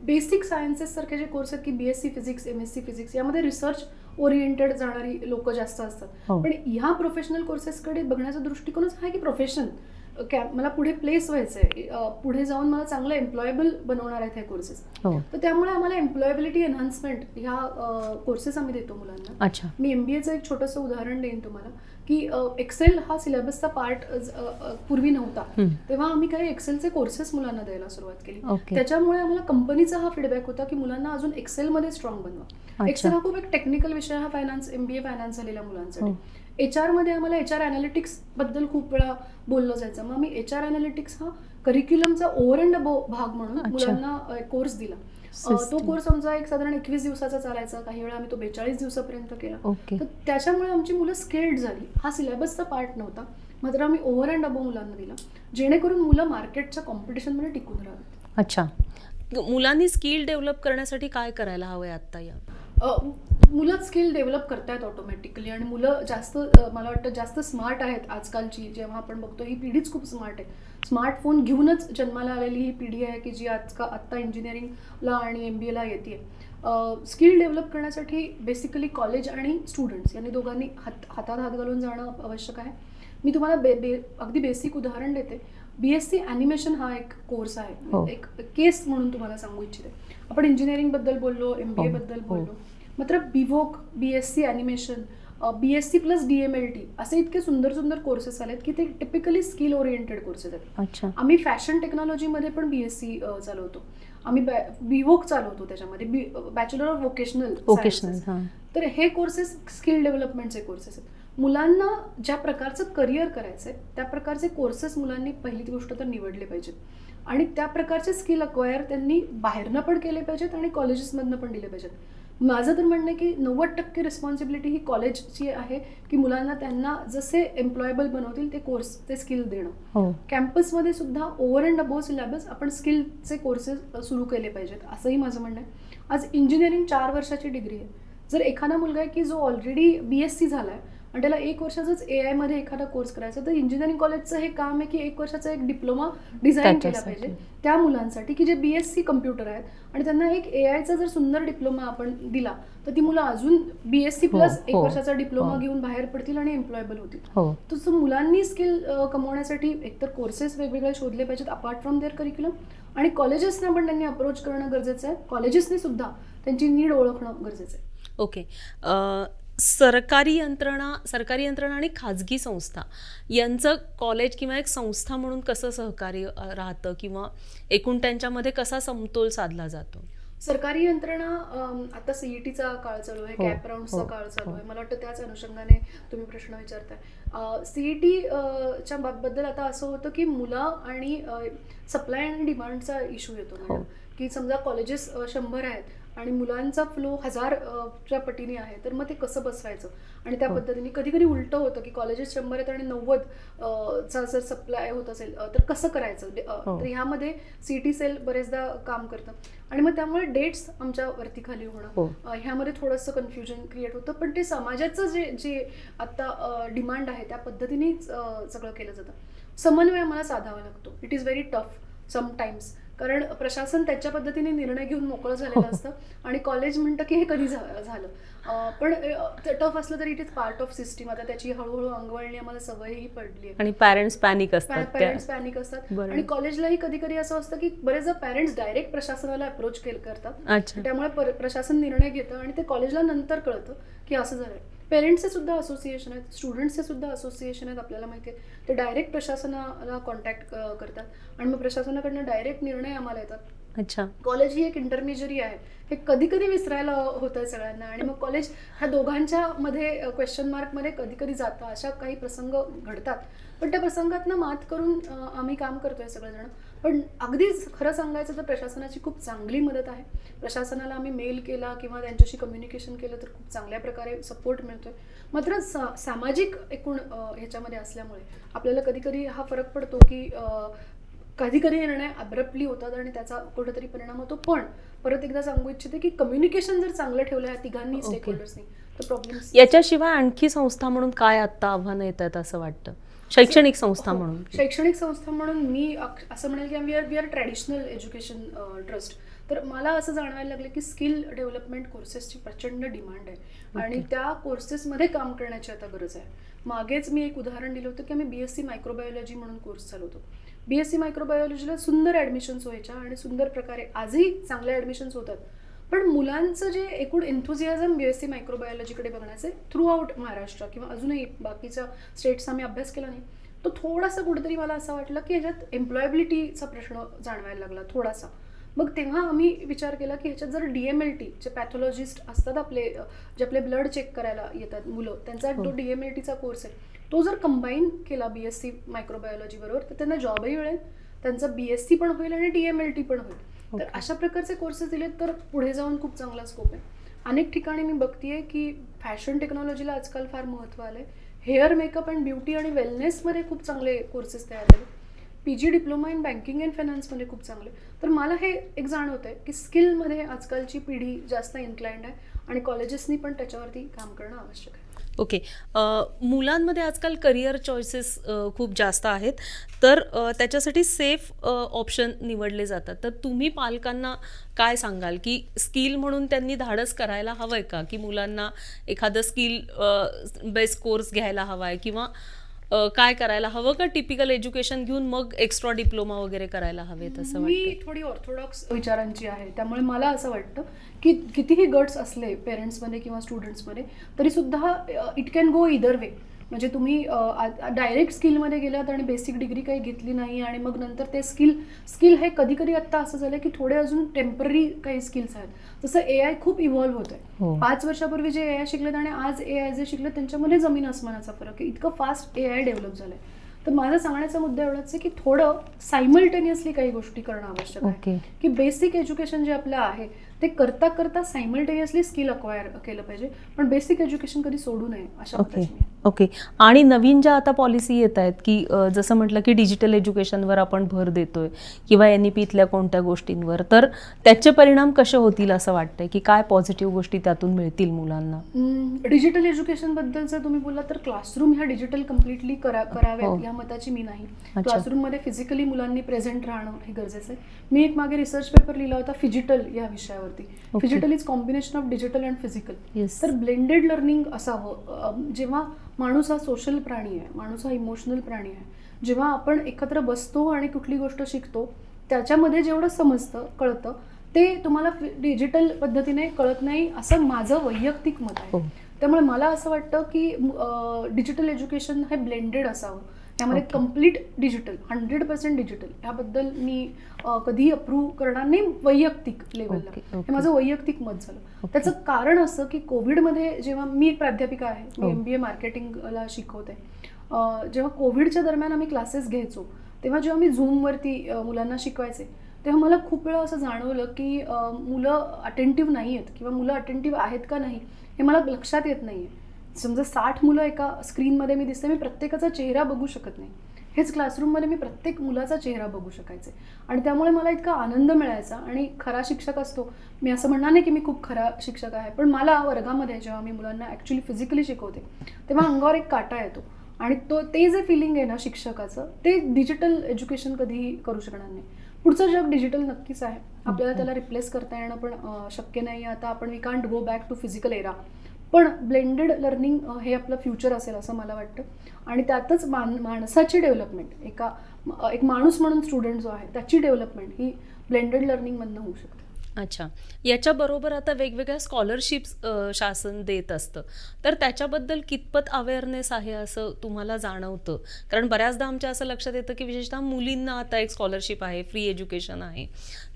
बेसिक सायन्सेस सारखे जे कोर्स आहेत की BSc फिजिक्स, MSc फिजिक्स यामध्ये रिसर्च ओरिएंटेड जाणारी लोक जास्त असतात. पण ह्या प्रोफेशनल कोर्सेसकडे बघण्याचा दृष्टिकोनच आहे की प्रोफेशन मला पुढे प्लेस व्हायचंय, पुढे जाऊन मला चांगलं एम्प्लॉयबल बनवणार आहेत हे कोर्सेस. तर त्यामुळे आम्हाला एम्प्लॉयबिलिटी एनहान्समेंट ह्या कोर्सेस आम्ही देतो मुलांना. मी MBAचं एक छोटंसं उदाहरण देईन तुम्हाला की एक्सेल हा सिलेबसचा पार्ट पूर्वी नव्हता, तेव्हा आम्ही काही एक्सेलचे कोर्सेस मुलांना द्यायला सुरुवात केली. त्याच्यामुळे आम्हाला कंपनीचा हा फीडबॅक होता की मुलांना अजून एक्सेलमध्ये स्ट्रॉंग बनवा. एक्सेल हा खूप एक टेक्निकल विषय हा MBA फायनान्स झालेल्या मुलांसाठी. HR मध्ये आम्हाला HR अॅनालिटिक्स बद्दल खूप वेळा बोललं जायचं. मग मी HR अॅनालिटिक्स हा करिक्युलमचा ओव्हर अँड अबोव भाग म्हणून मुलांना कोर्स दिला. तो कोर्स आमचा एक साधारण 21 दिवसाचा चालायचा, काही वेळा आम्ही तो 42 दिवसापर्यंत केला. तर त्याच्यामुळे आमची मुलं स्किल्ड झाली. हा सिलेबसचा पार्ट नव्हता, मात्र आम्ही ओव्हर अँड अबोव मुलांना दिला जेणेकरून मुलं मार्केटच्या कॉम्पिटिशनमध्ये टिकून राहावीत. अच्छा, मुलांनी स्किल डेव्हलप करण्यासाठी काय करायला हवंय आता? या मुलं स्किल डेव्हलप करतायत ऑटोमॅटिकली आणि मुलं जास्त मला वाटतं जास्त स्मार्ट आहेत आजकालची. जेव्हा आपण बघतो ही पिढीच खूप स्मार्ट आहे. स्मार्टफोन घेऊनच जन्माला आलेली ही पिढी आहे की जी आत्ता इंजिनिअरिंगला आणि MBA ला येते. स्किल डेव्हलप करण्यासाठी बेसिकली कॉलेज आणि स्टुडंट्स यांनी दोघांनी हातात हात घालून जाणं आवश्यक आहे. मी तुम्हाला अगदी बेसिक उदाहरण देते. BSc ॲनिमेशन हा एक कोर्स आहे, एक केस म्हणून तुम्हाला सांगू इच्छिते. आपण इंजिनिअरिंग बद्दल बोललो, MBA बद्दल बोललो, मात्र BVOC, BSc animation, BSc plus DMLT असे इतके सुंदर सुंदर कोर्सेस आलेत की ते टिपिकली स्किल ओरिएंटेड कोर्सेस आहेत. आम्ही फॅशन टेक्नॉलॉजीमध्ये पण BSc चालवतो, आम्ही BVOC चालवतो, त्याच्यामध्ये बॅचलर ऑफ व्होकेशनल. तर हे कोर्सेस स्किल डेव्हलपमेंटचे कोर्सेस आहेत. मुलांना ज्या प्रकारचं करिअर करायचंय त्या प्रकारचे कोर्सेस मुलांनी पहिली गोष्ट तर निवडले पाहिजेत आणि त्या प्रकारचे स्किल अक्वायर त्यांनी बाहेरनं पण केले पाहिजेत आणि कॉलेजेसमधनं पण दिले पाहिजेत. माझं तर म्हणणं आहे की 90% रिस्पॉन्सिबिलिटी ही कॉलेजची आहे की मुलांना त्यांना जसे एम्प्लॉयबल बनवतील ते स्किल देणं. कॅम्पसमध्ये सुद्धा ओव्हर अँड अबोव सिलेबस आपण स्किलचे कोर्सेस सुरू केले पाहिजेत असंही माझं म्हणणं आहे. आज इंजिनिअरिंग 4 वर्षाची डिग्री आहे. जर एखादा मुलगा आहे की जो ऑलरेडी BSc झाला आहे आणि त्याला 1 वर्षाचाच AI मध्ये एखादा कोर्स करायचा, तर इंजिनिअरिंग कॉलेजचं हे काम आहे की 1 वर्षाचा एक डिप्लोमा डिझाईन केला पाहिजे त्या मुलांसाठी की जे BSc कम्प्युटर आहेत आणि त्यांना एक AIचा जर सुंदर डिप्लोमा आपण दिला तर ती मुलं अजून BSc प्लस 1 वर्षाचा डिप्लोमा घेऊन बाहेर पडतील आणि एम्प्लॉयबल होतील. तसं मुलांनी स्किल कमवण्यासाठी एकतर कोर्सेस वेगवेगळे शोधले पाहिजेत अपार्ट फ्रॉम देअर करिक्युलम आणि कॉलेजेसना पण त्यांनी अप्रोच करणं गरजेचं आहे. कॉलेजेसने सुद्धा त्यांची नीड ओळखणं गरजेचं आहे. ओके, सरकारी यंत्रणा आणि खाजगी संस्था यांचं कॉलेज किंवा एक संस्था म्हणून कसं सहकार्य राहतं किंवा एकूण त्यांच्यामध्ये कसा समतोल साधला जातो? सरकारी यंत्रणा आता CETचा काळ चालू आहे, कॅप राऊंडचा काळ चालू आहे. मला वाटतं त्याच अनुषंगाने तुम्ही प्रश्न विचारताय. CETच्या बद्दल आता असं होतं की मुलं आणि सप्लाय आणि डिमांडचा इश्यू येतो की समजा कॉलेजेस 100 आहेत आणि मुलांचा फ्लो 1000च्या पटीने आहे, तर मग ते कसं बसवायचं. आणि त्या पद्धतीने कधी कधी उलटं होतं की कॉलेजेस 100 आहेत आणि 90 चा जर सप्लाय होत असेल तर कसं करायचं. तर ह्यामध्ये CT सेल बरेचदा काम करतं आणि मग त्यामुळे डेट्स आमच्या वरती खाली होणं, ह्यामध्ये थोडंसं कन्फ्युजन क्रिएट होतं. पण ते समाजाचं जे आता डिमांड आहे त्या पद्धतीनेच सगळं केलं जातं. समन्वय आम्हाला साधावा लागतो. It is very tough sometimes, कारण प्रशासन त्याच्या पद्धतीने निर्णय घेऊन मोकळं झालेलं असतं आणि कॉलेज म्हणतं की हे कधी झालं. पण टफ असलं तरी it is part of system. आता त्याची हळूहळू अंगवळणी आम्हाला सवयही पडली आहे. आणि पॅरेंट्स पॅनिक असतात. आणि कॉलेजलाही कधी कधी असं असतं की बरेचदा पॅरेंट्स डायरेक्ट प्रशासनाला अप्रोच करतात. त्यामुळे प्रशासन निर्णय घेतं आणि ते कॉलेजला नंतर कळतं की असं झालंय. पेरेंट्सचे सुद्धा असोसिएशन आहेत, स्टुडंट्सचे सुद्धा असोसिएशन आहेत, आपल्याला माहिती आहे. ते डायरेक्ट प्रशासनाला कॉन्टॅक्ट करतात आणि मग प्रशासनाकडनं डायरेक्ट निर्णय आम्हाला येतात. अच्छा, कॉलेज ही एक इंटरमिजियरी आहे, हे कधी कधी विसरायला होतं सगळ्यांना. आणि मग कॉलेज ह्या दोघांच्या मध्ये क्वेश्चन मार्क मध्ये कधी कधी जातं. अशा काही प्रसंग घडतात, पण त्या प्रसंगातनं मात करून आम्ही काम करतोय सगळेजण. पण अगदीच खरं सांगायचं तर प्रशासनाची खूप चांगली मदत आहे. प्रशासनाला आम्ही मेल केला किंवा त्यांच्याशी कम्युनिकेशन केलं तर खूप चांगल्या प्रकारे सपोर्ट मिळतोय. मात्र सामाजिक एकूण ह्याच्यामध्ये असल्यामुळे आपल्याला कधी कधी हा फरक पडतो की कधी कधी निर्णय अब्रप्टली होतात आणि त्याचा कुठेतरी परिणाम होतो. पण परत एकदा सांगू इच्छिते की कम्युनिकेशन जर चांगलं ठेवलं आहे तिघांनी स्टेक होल्डर्सनी तर प्रॉब्लेम. याच्याशिवाय आणखी संस्था म्हणून काय आता आव्हानं येत आहेत असं वाटतं? शैक्षणिक संस्था म्हणून मी असं म्हणेल की we are traditional education trust. तर मला असं जाणवायला लागलं की स्किल डेव्हलपमेंट कोर्सेसची प्रचंड डिमांड आहे आणि त्या कोर्सेसमध्ये काम करण्याची आता गरज आहे. मागेच मी एक उदाहरण दिलं होतं की आम्ही BSc मायक्रोबायोलॉजी म्हणून कोर्स चालवतो. BSc मायक्रोबायोलॉजीला सुंदर ॲडमिशन्स व्हायच्या आणि सुंदर प्रकारे आजही चांगल्या ॲडमिशन्स होतात. पण मुलांचं जे एकूण एन्थुझियाझम BSc मायक्रोबायोलॉजीकडे बघण्याचे थ्रू आउट महाराष्ट्र किंवा अजूनही बाकीच्या स्टेट्स आम्ही अभ्यास केला नाही, तो थोडासा कुठेतरी मला असं वाटलं की ह्याच्यात एम्प्लॉयबिलिटीचा प्रश्न जाणवायला लागला थोडासा. मग तेव्हा आम्ही विचार केला की ह्याच्यात जर DMLT जे पॅथॉलॉजिस्ट असतात जे आपले ब्लड चेक करायला येतात मुलं, त्यांचा तो DMLTचा कोर्स आहे, तो जर कंबाईन केला BSc मायक्रोबायोलॉजी बरोबर तर त्यांना जॉबही मिळेल, त्यांचं BSc पण होईल आणि DMLT पण होईल. तर अशा प्रकारचे कोर्सेस दिलेत तर पुढे जाऊन खूप चांगला स्कोप आहे. अनेक ठिकाणी मी बघतीये की फॅशन टेक्नॉलॉजीला आजकाल फार महत्त्व आलंय. हेअर मेकअप अँड ब्युटी आणि वेलनेसमध्ये खूप चांगले कोर्सेस तयार झाले. PG diploma in banking and फायनान्समध्ये खूप चांगले. तर मला हे एक जाणवत आहे की स्किलमध्ये आजकालची पिढी जास्त इन्क्लाइंड आहे आणि कॉलेजेसनी पण त्याच्यावरती काम करणं आवश्यक आहे. ओके, मुलांमध्ये आजकाल करिअर चॉईसेस खूप जास्त आहेत, तर त्याच्यासाठी सेफ ऑप्शन निवडले जातात. तर तुम्ही पालकांना काय सांगाल की स्किल म्हणून त्यांनी धाडस करायला हवं आहे का, की मुलांना एखादं स्किल बेस्ड कोर्स घ्यायला हवा आहे किंवा काय करायला हवं का टिपिकल एज्युकेशन घेऊन मग एक्स्ट्रा डिप्लोमा वगैरे करायला हवेत असं वाटतं? मी थोडी ऑर्थोडॉक्स विचारांची आहे, त्यामुळे मला असं वाटतं की कितीही गट्स असले पेरेंट्समध्ये किंवा स्टुडंट्समध्ये तरी सुद्धा इट कॅन गो इदर वे. म्हणजे तुम्ही डायरेक्ट स्किलमध्ये गेलात आणि बेसिक डिग्री काही घेतली नाही आणि मग नंतर ते स्किल हे कधी कधी आत्ता असं झालं की थोडे अजून टेम्पररी काही स्किल्स आहेत. जसं AI खूप इव्हॉल्व्ह होत आहे. 5 वर्षापूर्वी जे AI शिकलेत आणि आज AI जे शिकलेत त्यांच्यामध्ये जमीन आसमानाचा फरक आहे. इतकं फास्ट AI डेव्हलप झालंय. तर माझा सांगण्याचा मुद्दा एवढाच आहे की थोडं सायमल्टेनियसली काही गोष्टी करणं आवश्यक आहे. की बेसिक एज्युकेशन जे आपलं आहे ते करता करता सायमल्टेनियसली स्किल अक्वायर केलं पाहिजे, पण बेसिक एज्युकेशन कधी सोडू नये अशा पद्धतीने. ओके, आणि नवीन ज्या आता पॉलिसी येत आहेत की जसं म्हटलं की डिजिटल एज्युकेशनवर आपण भर देतोय किंवा NEP इथल्या कोणत्या गोष्टींवर, तर त्याचे परिणाम कसे होतील असं वाटतंय की काय पॉझिटिव्ह गोष्टी त्यातून मिळतील मुलांना? डिजिटल एज्युकेशन बद्दल जर तुम्ही बोलला तर क्लासरूम ह्या डिजिटल कम्प्लिटली कराव्यात या मताची मी नाही. क्लासरूममध्ये फिजिकली मुलांनी प्रेझेंट राहणं हे गरजेचं आहे. मी एक मागे रिसर्च पेपर लिहिला होता फिजिटल या विषयावरती. Phygital is combination of digital and physical. तर ब्लेंडेड लर्निंग असावं. जेव्हा माणूस हा सोशल प्राणी आहे, माणूस हा इमोशनल प्राणी आहे, जेव्हा आपण एकत्र बसतो आणि कुठली गोष्ट शिकतो त्याच्यामध्ये जेवढं समजतं कळतं ते तुम्हाला डिजिटल पद्धतीने कळत नाही असं माझं वैयक्तिक मत आहे. त्यामुळे मला असं वाटतं की डिजिटल एज्युकेशन हे ब्लेंडेड असावं. त्यामध्ये कम्प्लीट डिजिटल 100% डिजिटल ह्याबद्दल मी कधीही अप्रूव्ह करणार नाही वैयक्तिक लेवलला. हे माझं वैयक्तिक मत झालं. त्याचं कारण असं की कोविडमध्ये जेव्हा मी एक प्राध्यापिका आहे, मी MBA मार्केटिंगला शिकवते, जेव्हा कोविडच्या दरम्यान आम्ही क्लासेस घ्यायचो तेव्हा जेव्हा मी झूमवरती मुलांना शिकवायचे तेव्हा मला खूप वेळा असं जाणवलं की मुलं अटेंटिव्ह नाही आहेत किंवा मुलं अटेंटिव्ह आहेत का नाही हे मला लक्षात येत नाही आहे. समजा 60 मुलं एका स्क्रीनमध्ये मी दिसते, मी प्रत्येकाचा चेहरा बघू शकत नाही. हेच क्लासरूममध्ये मी प्रत्येक मुलाचा चेहरा बघू शकायचे आणि त्यामुळे मला इतका आनंद मिळायचा. आणि खरा शिक्षक असतो, मी असं म्हणणार नाही की मी खूप खरा शिक्षक आहे, पण मला वर्गामध्ये जेव्हा मी मुलांना ॲक्च्युली फिजिकली शिकवते तेव्हा अंगावर एक काटा येतो. आणि ते जे फिलिंग आहे ना शिक्षकाचं, ते डिजिटल एज्युकेशन कधीही करू शकणार नाही. पुढचं जग डिजिटल नक्कीच आहे, आपल्याला त्याला रिप्लेस करता येणं पण शक्य नाही. आता आपण we can't go back to physical era, पण ब्लेंडेड लर्निंग हे आपलं फ्युचर असेल असं मला वाटतं. आणि त्यातच माणसाची डेव्हलपमेंट, एक माणूस म्हणून स्टुडंट जो आहे त्याची डेव्हलपमेंट ही ब्लेंडेड लर्निंगमधनं होऊ शकते. अच्छा, याच्याबरोबर आता वेगवेगळ्या स्कॉलरशिप्स शासन देत असतं, तर त्याच्याबद्दल कितपत अवेअरनेस आहे असं तुम्हाला जाणवतं? कारण बऱ्याचदा आमच्या असं लक्षात येतं की विशेषतः मुलींना आता एक स्कॉलरशिप आहे, फ्री एज्युकेशन आहे,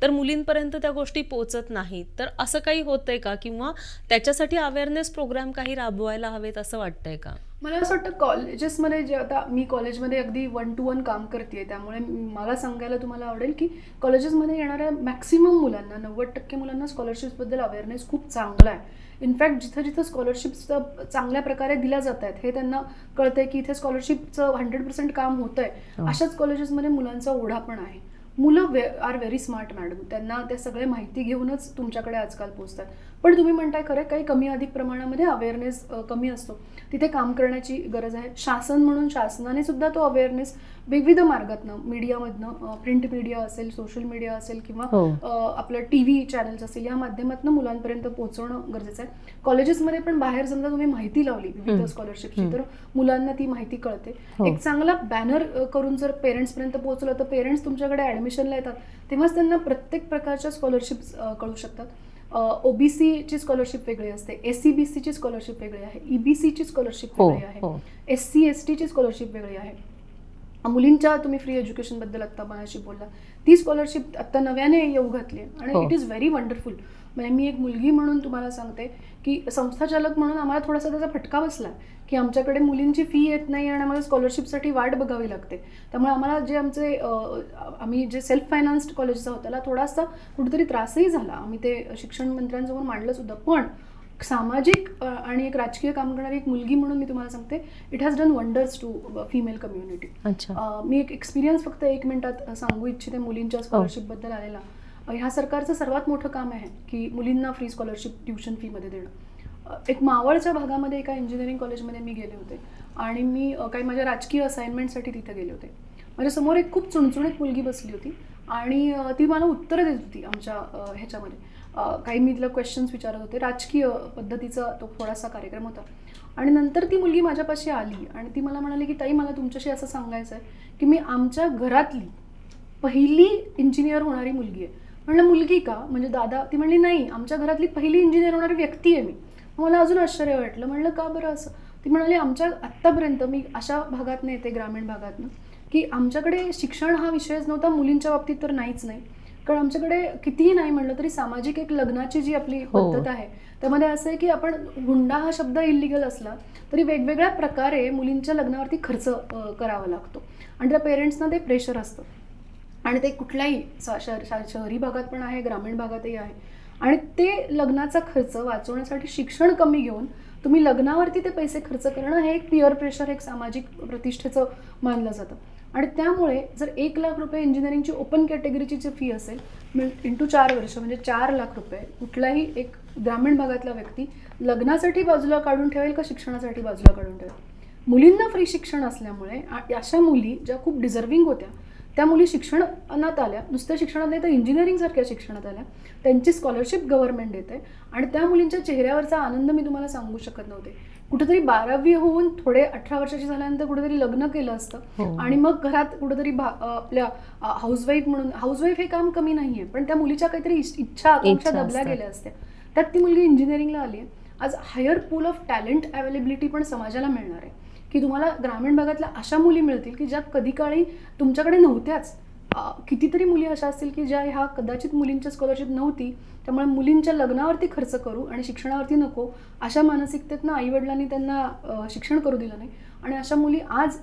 तर मुलींपर्यंत त्या गोष्टी पोचत नाहीत. तर असं काही होतंय का, किंवा त्याच्यासाठी अवेअरनेस प्रोग्राम काही राबवायला हवेत असं वाटतंय का? मला असं वाटतं कॉलेजेसमध्ये, जे आता मी कॉलेजमध्ये अगदी 1 to 1 काम करते, त्यामुळे मला सांगायला तुम्हाला आवडेल की कॉलेजेसमध्ये येणाऱ्या मॅक्सिमम मुलांना, 90% मुलांना स्कॉलरशिप्सबद्दल अवेअरनेस खूप चांगला आहे. इनफॅक्ट जिथं जिथं स्कॉलरशिप्स चांगल्या प्रकारे दिल्या जात आहेत हे त्यांना कळतंय की इथे स्कॉलरशिपचं 100% काम होतं आहे. अशाच कॉलेजेसमध्ये मुलांचा ओढा पण आहे. मुलं आर व्हेरी स्मार्ट मॅडम, त्यांना ते सगळे माहिती घेऊनच तुमच्याकडे आजकाल पोहोचतात. पण तुम्ही म्हणताय खरं, काही कमी अधिक प्रमाणामध्ये अवेअरनेस कमी असतो, तिथे काम करण्याची गरज आहे. शासन म्हणून शासनाने सुद्धा तो अवेअरनेस विविध मार्गातनं, मीडियामधनं, प्रिंट मीडिया असेल, सोशल मीडिया असेल किंवा आपलं TV चॅनल्स असेल, या माध्यमातून मुलांपर्यंत पोहोचवणं गरजेचं आहे. कॉलेजेसमध्ये पण बाहेर समजा तुम्ही माहिती लावली विविध स्कॉलरशिपची तर मुलांना ती माहिती कळते. एक चांगला बॅनर करून जर पेरेंट्सपर्यंत पोहोचलं तर पेरेंट्स तुमच्याकडे ॲडमिशनला येतात, तेव्हाच त्यांना प्रत्येक प्रकारच्या स्कॉलरशिप्स कळू शकतात. OBCची स्कॉलरशिप वेगळी असते, SC-BCची स्कॉलरशिप वेगळी आहे, EBCची स्कॉलरशिप वेगळी आहे, SC-STची स्कॉलरशिप वेगळी आहे. मुलींच्या तुम्ही फ्री एज्युकेशनबद्दल आत्ता माझ्याशी बोलला, ती स्कॉलरशिप आत्ता नव्याने येऊ घातली आहे आणि इट इज व्हेरी वंडरफुल. म्हणजे मी एक मुलगी म्हणून तुम्हाला सांगते की संस्थाचालक म्हणून आम्हाला थोडासा त्याचा फटका बसला की आमच्याकडे मुलींची फी येत नाही आणि आम्हाला स्कॉलरशिपसाठी वाट बघावी लागते. त्यामुळे आम्हाला जे आम्ही जे सेल्फ फायनान्स्ड कॉलेजचा होता त्याला थोडासा कुठेतरी त्रासही झाला. आम्ही ते शिक्षण मंत्र्यांसमोर मांडलं सुद्धा. पण सामाजिक आणि एक राजकीय काम करणारी एक मुलगी म्हणून मी तुम्हाला सांगते, it has done wonders to female community. मी एक एक्सपिरियन्स फक्त 1 मिनिटात सांगू इच्छिते मुलींच्या स्कॉलरशिपबद्दल आलेला. ह्या सरकारचं सर्वात मोठं काम आहे की मुलींना फ्री स्कॉलरशिप ट्युशन फीमध्ये देणं. एक मावळच्या भागामध्ये एका इंजिनिअरिंग कॉलेजमध्ये मी गेले होते आणि मी काही माझ्या राजकीय असाइनमेंटसाठी तिथे गेले होते. माझ्यासमोर एक खूप चुणचुणीत मुलगी बसली होती आणि ती मला उत्तरं देत होती आमच्या ह्याच्यामध्ये. काही मी तिला क्वेश्चन्स विचारत होते, राजकीय पद्धतीचा तो थोडासा कार्यक्रम होता. आणि नंतर ती मुलगी माझ्यापाशी आली आणि ती मला म्हणाली की ताई, मला तुमच्याशी असं सांगायचं आहे की मी आमच्या घरातली पहिली इंजिनियर होणारी मुलगी आहे. म्हणलं मुलगी का, म्हणजे दादा? ती म्हणली नाही, आमच्या घरातली पहिली इंजिनियर होणारी व्यक्ती आहे मी. मला अजून आश्चर्य वाटलं. म्हणलं का बरं असं? ती म्हणाली आमच्या आत्तापर्यंत, मी अशा भागातनं येते, ग्रामीण भागातनं, की आमच्याकडे शिक्षण हा विषयच नव्हता, मुलींच्या बाबतीत तर नाहीच नाही. कारण आमच्याकडे कितीही नाही म्हणलं तरी सामाजिक एक लग्नाची जी आपली पद्धत आहे त्यामध्ये असं आहे की आपण, हुंडा हा शब्द इलिगल असला तरी वेगवेगळ्या प्रकारे मुलींच्या लग्नावरती खर्च करावा लागतो आणि त्या पेरेंट्सना ते प्रेशर असतं. आणि ते कुठल्याही शहरी भागात पण आहे, ग्रामीण भागातही आहे. आणि ते लग्नाचा खर्च वाचवण्यासाठी शिक्षण कमी घेऊन तुम्ही लग्नावरती ते पैसे खर्च करणं हे एक पिअर प्रेशर, एक सामाजिक प्रतिष्ठेचं मानलं जातं. आणि त्यामुळे जर 1 लाख रुपये इंजिनिअरिंगची ओपन कॅटेगरीची जी फी असेल इंटू 4 वर्ष म्हणजे 4 लाख रुपये, कुठलाही एक ग्रामीण भागातला व्यक्ती लग्नासाठी बाजूला काढून ठेवेल का शिक्षणासाठी बाजूला काढून ठेवेल? मुलींना फ्री शिक्षण असल्यामुळे अशा मुली ज्या खूप डिझर्विंग होत्या त्या मुली शिक्षणात आल्या, नुसत्या शिक्षणात नाही तर इंजिनिअरिंगसारख्या शिक्षणात आल्या, त्यांची स्कॉलरशिप गव्हर्नमेंट देते आणि त्या मुलींच्या चेहऱ्यावरचा आनंद मी तुम्हाला सांगू शकत नव्हते. कुठेतरी 12वी होऊन थोडे 18 वर्षाची झाल्यानंतर कुठेतरी लग्न केलं असतं आणि मग घरात कुठेतरी आपल्या हाऊसवाईफ म्हणून, हाऊसवाईफ हे काम कमी नाही आहे पण त्या मुलीच्या काहीतरी इच्छा आकांक्षा दबल्या गेल्या असत्या. त्यात ती मुलगी इंजिनिअरिंगला आली आहे. आज higher pool of talent availability पण समाजाला मिळणार आहे की तुम्हाला ग्रामीण भागातल्या अशा मुली मिळतील की ज्या कधी काळी तुमच्याकडे नव्हत्याच. कितीतरी मुली अशा असतील की ज्या ह्या कदाचित मुलींच्या स्कॉलरशिप नव्हती, त्यामुळे मुलींच्या लग्नावरती खर्च करू आणि शिक्षणावरती नको अशा मानसिकतेतनं आईवडिलांनी त्यांना शिक्षण करू दिलं नाही. आणि अशा मुली आज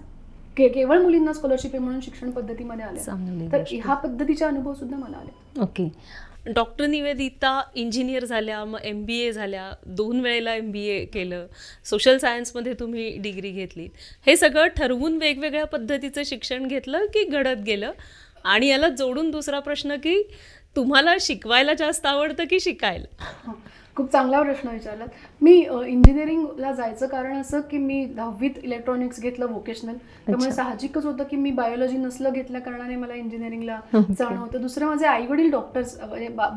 केवळ मुलींना स्कॉलरशिप आहे म्हणून शिक्षण पद्धतीमध्ये आले, तर ह्या पद्धतीचे अनुभव सुद्धा मला आले. ओके. डॉक्टर निवेदिता इंजिनियर झाल्या, मग MBA झाल्या, 2 वेळेला MBA केलं, सोशल सायन्समध्ये तुम्ही डिग्री घेतली. हे सगळं ठरवून वेगवेगळ्या पद्धतीचं शिक्षण घेतलं की घडत गेलं? आणि याला जोडून दुसरा प्रश्न की तुम्हाला शिकवायला जास्त आवडतं की शिकायला? खूप चांगला प्रश्न विचारलात. मी इंजिनिअरिंगला जायचं कारण असं की मी 10वीत इलेक्ट्रॉनिक्स घेतलं व्होकेशनल, त्यामुळे साहजिकच होतं की मी बायोलॉजी नसलं घेतल्या कारणाने मला इंजिनिअरिंगला जाणं होतं. दुसरं माझे आई वडील डॉक्टर्स,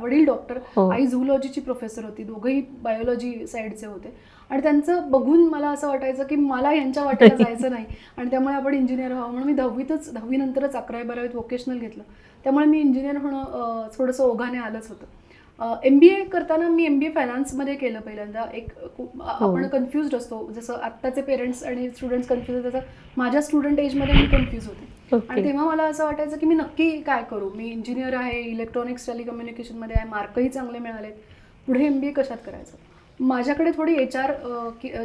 वडील डॉक्टर, आई झूलॉजीची प्रोफेसर होती, दोघंही बायोलॉजी साईडचे होते. आणि त्यांचं बघून मला असं वाटायचं की मला यांच्या वाटेला जायचं नाही आणि त्यामुळे आपण इंजिनियर व्हावं, म्हणून मी 10वीनंतरच 11वी-12वीत व्होकेशनल घेतलं. त्यामुळे मी इंजिनियर होणं थोडंसं ओघाने आलंच होतं. MBA करताना मी MBA फायनान्समध्ये केलं पहिल्यांदा. आपण कन्फ्युज्ड असतो, जसं आत्ताचे पेरेंट्स आणि स्टुडंट्स कन्फ्युज होतात, तसं माझ्या स्टुडंट एजमध्ये मी कन्फ्यूज होते. आणि तेव्हा मला असं वाटायचं की मी नक्की काय करू. मी इंजिनियर आहे, इलेक्ट्रॉनिक्स टेलिकम्युनिकेशनमध्ये आहे, मार्कही चांगले मिळालेत, पुढे MBA कशात करायचं. माझ्याकडे थोडी HR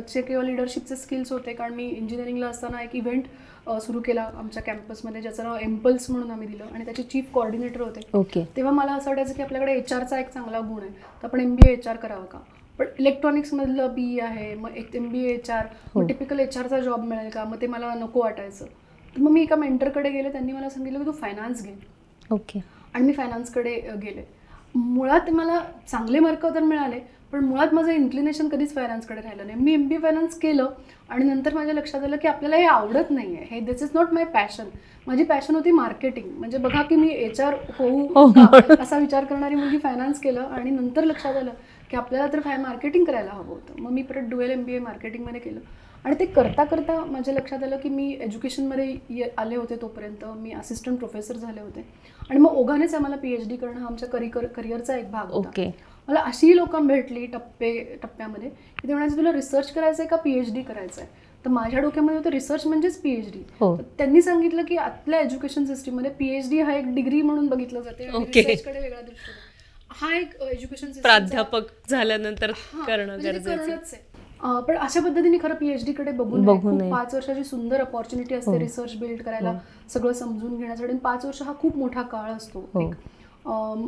चे किंवा लिडरशिपचे स्किल्स होते, कारण मी इंजिनिअरिंगला असताना एक इव्हेंट सुरू केला आमच्या कॅम्पसमध्ये, ज्याचं नाव एम्पल्स म्हणून आम्ही दिलं आणि त्याचे चीफ कोऑर्डिनेटर होते. ओके. तेव्हा मला असं वाटायचं की आपल्याकडे HRचा एक चांगला गुण आहे, तर आपण MBA HR करावं का. पण इलेक्ट्रॉनिक्समधलं BE आहे, मग एक MBA HR, मग टिपिकल HRचा जॉब मिळेल का, मग ते मला नको वाटायचं. तर मग मी एका मेंटरकडे गेले, त्यांनी मला सांगितलं की तू फायनान्स घे. ओके. आणि मी फायनान्सकडे गेले. मुळात मला चांगले मार्क तर मिळाले, पण मुळात माझं इन्क्लिनेशन कधीच फायनान्सकडे राहिलं नाही. मी MBA फायनान्स केलं आणि नंतर माझ्या लक्षात आलं की आपल्याला हे आवडत नाही आहे, हे दिस इज नॉट माय पॅशन. माझी पॅशन होती मार्केटिंग. म्हणजे बघा की मी HR होऊ असा विचार करणारी मुलगी फायनान्स केलं आणि नंतर लक्षात आलं की आपल्याला तर मार्केटिंग करायला हवं होतं. मग मी परत ड्युएल MBA मार्केटिंगमध्ये केलं आणि ते करता करता माझ्या लक्षात आलं की मी एज्युकेशनमध्ये आले होते, तोपर्यंत मी असिस्टंट प्रोफेसर झाले होते आणि मग ओघानेच आम्हाला PhD करणं हा आमच्या करिअरचा एक भाग होता. मला अशी लोकं भेटली टप्प्यामध्ये की ते म्हणायचे तुला रिसर्च करायचं आहे का PhD करायचं आहे. तर माझ्या डोक्यामध्ये होतं रिसर्च म्हणजेच PhD. त्यांनी सांगितलं की आपल्या एज्युकेशन सिस्टीममध्ये PhD हा एक डिग्री म्हणून बघितलं जाते आणि रिसर्चकडे वेगळा दृष्टिकोन. हा एक एज्युकेशन सिस्टम प्राध्यापक झाल्यानंतर करणं गरजेचं आहे. पण अशा पद्धतीने खरं PhD कडे बघून 5 वर्षाची सुंदर अपॉर्च्युनिटी असते रिसर्च बिल्ड करायला, सगळं समजून घेण्यासाठी. 5 वर्ष हा खूप मोठा काळ असतो.